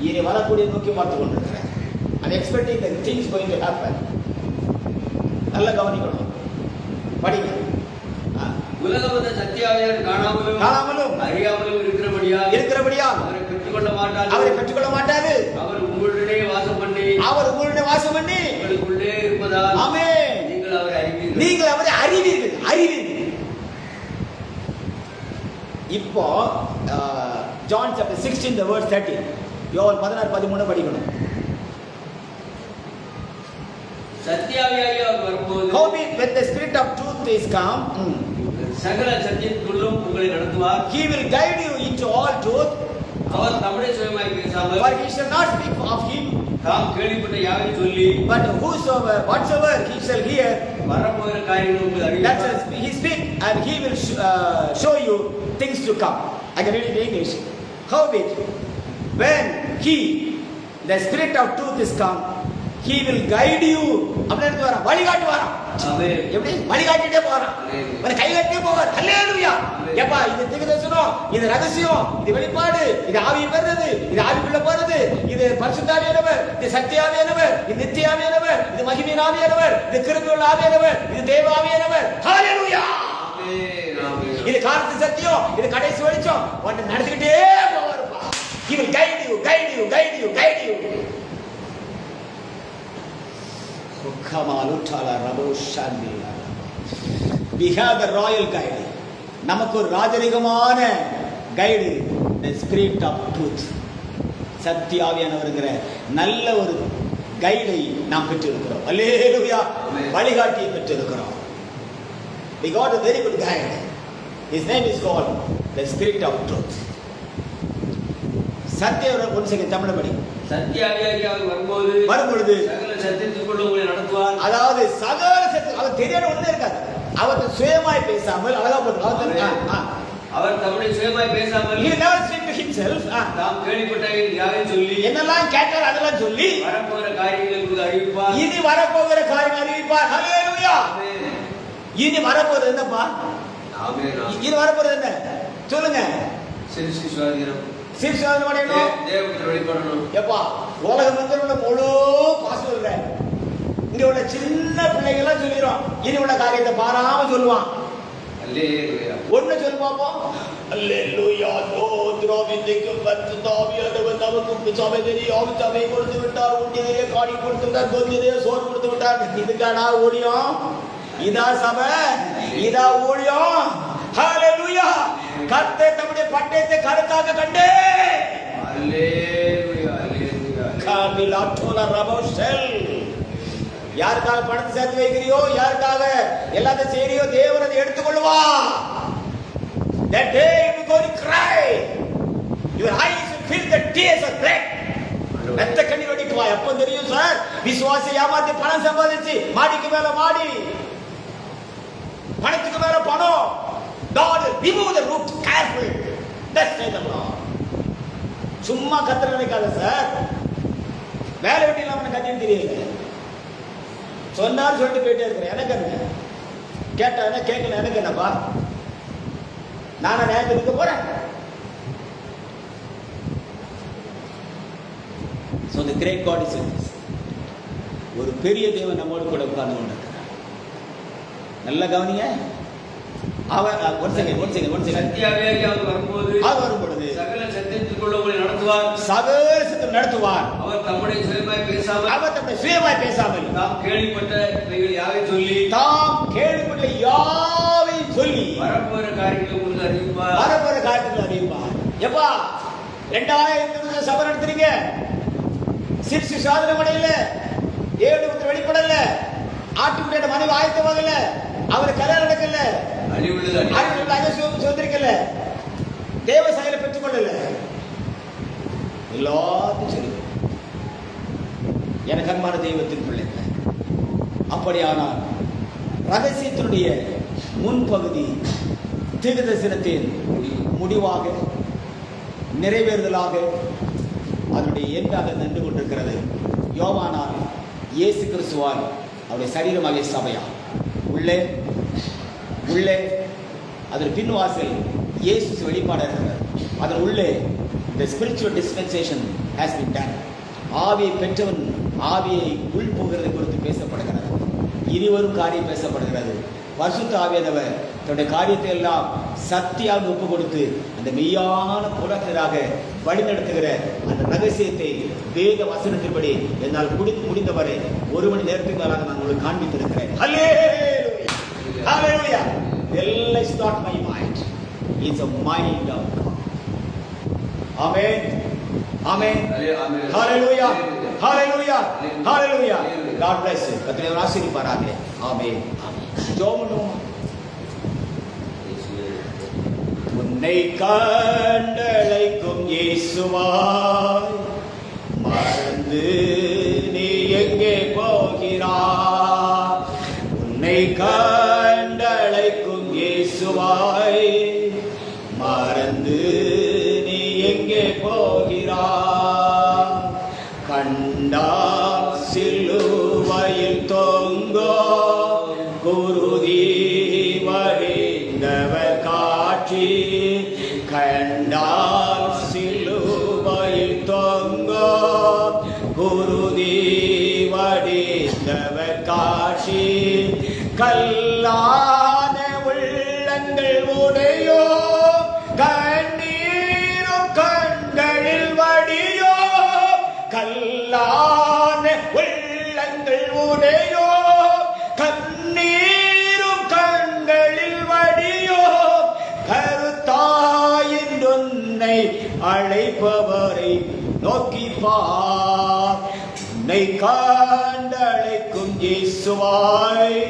Speaker 1: இனி வரக்கூடிய நோக்கி பார்த்து கொண்டிருக்கிறேன். I'm expecting the things going to happen. நல்லா கவனிக்கணும். படிங்க.
Speaker 2: உலகம் அந்த சத்திய ஆவியானவரை காணாமலும் அறியாமலும் இருக்கிறபடியால் அவரை பெற்றுக்கொள்ள மாட்டாது. அவர் உங்களுடனே வாசம் பண்ணி உங்களுக்குள்ளே இருப்பதால்
Speaker 1: ஆமென் நீங்கள் அவரை அறிவீர்கள். இப்போ ஜான் chapter 16 the verse 30. யோவான் 16:13 படிக்கணும்.
Speaker 2: சத்திய ஆவியாகிய அவர் வரும்போது
Speaker 1: when the spirit of truth is come,
Speaker 2: சகல சத்தியத்துக்குள்ளும் உங்களை நடத்துவார்.
Speaker 1: He will guide you into all truth.
Speaker 2: அவர் தம்முடைய சுயமாய் பேசாமல்
Speaker 1: For he shall not speak of him,
Speaker 2: தாம் கேள்விப்பட்ட யாவையும் சொல்லி
Speaker 1: but whosoever, whatsoever he shall hear,
Speaker 2: வரப்போகிற காரியங்கள் உங்களுக்கு
Speaker 1: that's
Speaker 2: அறிவிப்பார்.
Speaker 1: he speak, and he will show you things to come. I can read it in English. Howbeit, when he, the Spirit of truth is come, he will guide you. அப்படின்னு வரான், வழிகாட்டு வரான்.
Speaker 2: ஆமென்.
Speaker 1: எப்படி வழிகாட்டிட்டே போறான், அவன் கை கட்டிட்டே போவார். ஹல்லேலூயா. எப்பா இது தீர்க்கதரிசனம், இது ரகசியம், இது வெளிப்பாடு, இது ஆவி பெறுறது, இது ஆவிக்குள்ள போறது, இது பரிசுத்த ஆவியானவர், இது சக்தி ஆவியானவர், இது நித்திய ஆவியானவர், இது மகிமையின் ஆவியானவர், இது கிருபையுள்ள ஆவியானவர், இது தேவ ஆவியானவர். ஹல்லேலூயா.
Speaker 2: ஆமென். ஆமென்.
Speaker 1: இது காலத்து சத்தியம், இது கடைசி வெளிச்சம். உன்னை நடத்திக்கிட்டே போவாருப்பா. He will guide you, guide you, guide you, guide you. We have the royal guide. நமக்கு ஒரு ராஜரிகமான guide, the spirit of truth. சத்திய ஆவியானவர்ங்கிற நல்ல ஒரு கைடை நாம் பெற்றிருக்கிறோம். அல்லேலூயா. வழிகாட்டியை பெற்றிருக்கிறோம். We got a very good guide. His name is called the spirit of truth. சத்திய ஒரு second Tamil படி.
Speaker 2: சத்திய ஆவியாகி அவர்
Speaker 1: வரும்பொழுது
Speaker 2: சகல சத்தியத்துக்குள்ள உங்களை நடத்துவார்.
Speaker 1: அதாவது சகல சத்தியம், அவர் தெரியாத ஒண்ணே இருக்காது. அவர் சுயமாய் பேசாமல், அழகா போட்டு
Speaker 2: அவர் தம்முடைய சுயமாய் பேசாமல்,
Speaker 1: he never speak to himself.
Speaker 2: தாம் கேள்விப்பட்டவைகள் யாவையும் சொல்லி,
Speaker 1: என்னெல்லாம் கேட்டார் அதெல்லாம் சொல்லி
Speaker 2: வரப்போகிற காரியங்களை உங்களுக்கு அறிவிப்பார்.
Speaker 1: இனி வரப்போகிற காரியம் அறிவிப்பார். ஹல்லேலூயா.
Speaker 2: ஆமென்.
Speaker 1: இனி வரப்போறது என்னப்பா?
Speaker 2: ஆமென்.
Speaker 1: இனி வரப்போறது என்ன சொல்லுங்க.
Speaker 2: சிறுசி சுவாதீனம்,
Speaker 1: சீர்ஷாதனம் அடையணும்,
Speaker 2: தேவத்தை வெளிப்படணும்.
Speaker 1: எப்பா உலகம் வந்து உள்ள முழு பாசம் இல்லை. இங்க உள்ள சின்ன பிள்ளைகள்லாம் சொல்லிடுவோம், இனி உள்ள காரியத்தை பாராம சொல்லுவான்.
Speaker 2: அல்லேலூயா.
Speaker 1: ஒண்ணு சொல்லுவாப்போ, அல்லேலூயா ஸ்தோத்திரம், இன்றைக்கு பரிசுத்த ஆவியானவர் நமக்கு சபையை ஆவிச்சாவை கொடுத்து விட்டார், ஊட்டியதையே காணி கொடுத்து விட்டார், கோதியதையே சோறு கொடுத்து விட்டார். இதுக்காடா ஊழியம்? இதா சபை? இதா ஊழியம்? ஹல்லேலூயா. கர்த்தர் தம்முடைய பட்டயத்தை கருத்தாக கண்டே.
Speaker 2: அல்லேலூயா. அல்லேலூயா.
Speaker 1: காமிலாட்டோல ரபோஷல். யாருக்காக பணத்தை சேர்த்து வைக்கிறியோ, யாருக்காக எல்லாத்தையும் செய்யறியோ, தேவன் அதை எடுத்துக்கொள்வா. That day you will go to cry. Your eyes will fill the tears of blood. ரத்த கண்ணீர் வடிக்குவா. எப்போ தெரியும் சார்? விசுவாசி ஏமாத்தி பணம் சம்பாதிச்சு மாடிக்கு மேல மாடி, பணத்துக்கு மேல பணம். God will remove the root. Careful. That's the Lord. சும்மா கத்திர நினைக்காத சார். வேலை வெட்டி இல்லாம கத்தின்னு தெரியல. சொன்னாலும் சொல்லிட்டு போயிட்டே இருக்கிறேன். எனக்கு என்ன கேட்டா என்ன, கேட்கல எனக்கு என்னப்பா? நானா நேரத்தில் இருக்க போறேன். So the great God is with us. ஒரு பெரிய தேவன் நம்மோடு கூட உட்கார்ந்து கொண்டிருக்கிறார். நல்ல கவனிங்க. அவர் one second.
Speaker 2: சத்திய ஆவியாகி அவர் வரும்போது,
Speaker 1: அவர் வரும்பொழுது
Speaker 2: சகல சத்தியத்துக்குள்ள உங்களை நடத்துவார்.
Speaker 1: சகல சத்தியம் நடத்துவார்.
Speaker 2: அவர் தம்முடைய சுயமாய் பேசாமல்,
Speaker 1: அவர் தம்முடைய சுயமாய் பேசாமல்,
Speaker 2: தாம் கேள்விப்பட்டவைகள் யாவையும் சொல்லி,
Speaker 1: தாம் கேள்விப்பட்ட யாவையும் சொல்லி
Speaker 2: வரப்போகிற காரியங்களை உங்களுக்கு அறிவிப்பார்.
Speaker 1: வரப்போற காரியத்தில் அறிவிப்பார். எப்பா 2000 சபை நடத்துறீங்க, சிறுசு சாதனை படையில, தேவனுக்கு வெளிப்படல, ஆட்டுக்குட்டியோட மனைவி ஆயத்தமாகல, அவரு கல்யாணம் நடக்கல, சொந்திருக்கல, தேவ செயலை பெற்றுக் கொள்ளல, எல்லாத்தையும் சொல்லி எனக்கு அன்பான தெய்வத்தின் பிள்ளைங்க. அப்படியானால் ரகசியத்தினுடைய முன்பகுதி தீர்க்கதரிசனத்தின் முடிவாக நிறைவேறுதலாக அதனுடைய எண்ணாக நின்று கொண்டிருக்கிறது. யோவானால் இயேசு கிறிஸ்துவால் அவருடைய சரீரமாகிய சபையா உள்ளே உள்ளே அதன் பின்வாசல் இயேசு வெளிப்பாடு இருக்கிறது. அதன் உள்ளே the spiritual dispensation has been done. ஆவியை பெற்றவன் ஆவியை உள் போகிறது குறித்து பேசப்படுகிறது. இனிவரும் காரியம் பேசப்படுகிறது. பரிசுத்த ஆவியானவர் தன்னுடைய காரியத்தை எல்லாம் சத்தியாக ஒப்பு கொடுத்து அந்த மெய்யான போராட்டராக வழிநடத்துகிற அந்த ரகசியத்தை வேத வசனத்தின்படி என்னால் முடிந்தவரை 1 மணி நேரத்துக்கு மேலாக நான் உங்களுக்கு காண்பித்திருக்கிறேன். Hallelujah. Hallelujah. This is not my mind. It's a mind of God. Amen. Amen. Hallelujah. Hallelujah. Hallelujah. God bless you. கர்த்தர் ஆசீர்வதிப்பாராக. Amen. Amen. ஜெபம் பண்ணுவோம். உன்னை கண்டழைக்கும் இயேசுவாய் மறந்து நீ எங்கே போகிறாய்? உன்னை கண்டழைக்கும் இயேசுவாய் மறந்து நீ எங்கே போகிறாய்? கண்டால் சிலுவையில் தொங்கோ குருதி வழிந்தவர் காட்சி, கண்டால் சிலுவையில் தொங்கோ குருதி வழிந்தவர் காட்சி, கல்லான உள்ளங்கள் உடையோ கண்ணீரும் கண்களில் வடியோ, கல்லான உள்ளங்கள் உடையோ கண்ணீரும் கண்களில் வடியோ, கருத்தாயின் உன்னை அழைப்பவரை நோக்கி பார். உன்னை கண்டழைக்கும் இயேசுவாய்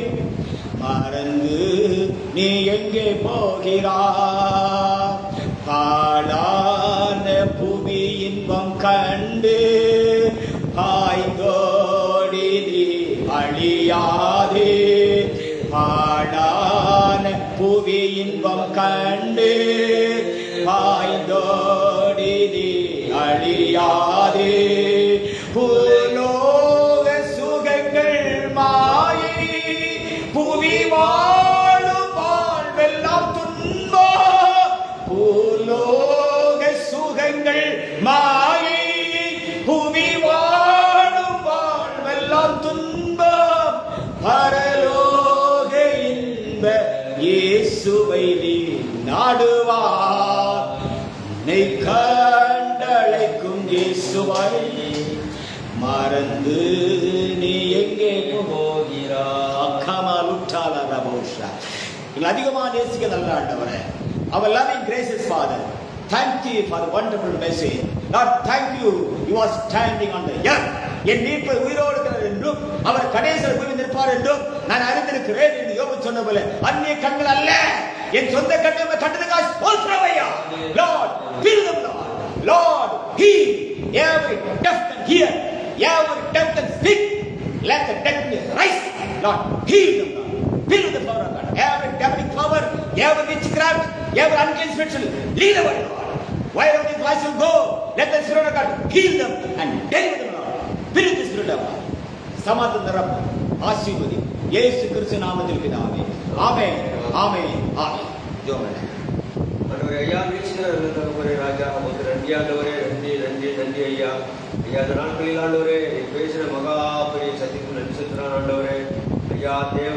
Speaker 1: மறந்து நீ எங்கே போகிறாய்? பாழான புவி இன்பம் கண்டு பாய்ந்தோடி நீ அழியாதே, பாழான புவி இன்பம் கண்டு பாய்ந்தோடி நீ அழியாதே, பூலோக சுகங்கள் மாயை புவி வாழும் வாழ்வெல்லாம் துன்பம், பூலோக சுகங்கள் மாயை புவி வாழும் வாழ்வெல்லாம் துன்பம், பரலோக இன்ப இயேசுவை நீ நாடுவார். உன்னை கண்டழைக்கும் இயேசுவை மறந்து நீ எங்கே போகிறாய்? அதிகமா நேசிக்க நல்ல ஆண்டவரே, our loving gracious Father, thank you for the wonderful message. Lord, thank you, you are standing on the earth. என் மீட்பர் உயிரோடு இருக்கிறார் என்றும் அவர் கடைசியில் போய் நிற்பார் என்றும் நான் அறிந்திருக்கிறேன் என்று யோபு சொன்ன போல அந்நிய கண்கள் அல்ல, என் சொந்த கண்ணை கண்டதுக்காக ஸ்தோத்திரமையா. Lord, fill them, Lord. Lord, heal every deaf can hear, every deaf can speak. Let the deaf rise. Lord, heal them, Lord. Fill the power of God. Every demonic power, every witchcraft, every unclean spirit, lead away, Lord. Wherever this voice will go, let the Spirit of God heal them and deliver them, Lord. Fill the Spirit of God. சமாதானம் தரப்பு ஆசீர்வதி இயேசு கிறிஸ்து நாமத்தில் பிதாவே. ஆமென், ஆமென், ஆமென். ஜெபம்.
Speaker 2: ஆண்டவரே, ஐயா மீட்சினவரே, ராஜா உமக்கு நன்றி ஆண்டவரே, நன்றி நன்றி நன்றி ஐயா. ஐயா அந்த நாட்களில் ஆண்டவரே பேசின மகா பெரிய சத்தியத்துக்கு நன்றி செலுத்துறான் ஆண்டவரே. ஐயா தேவ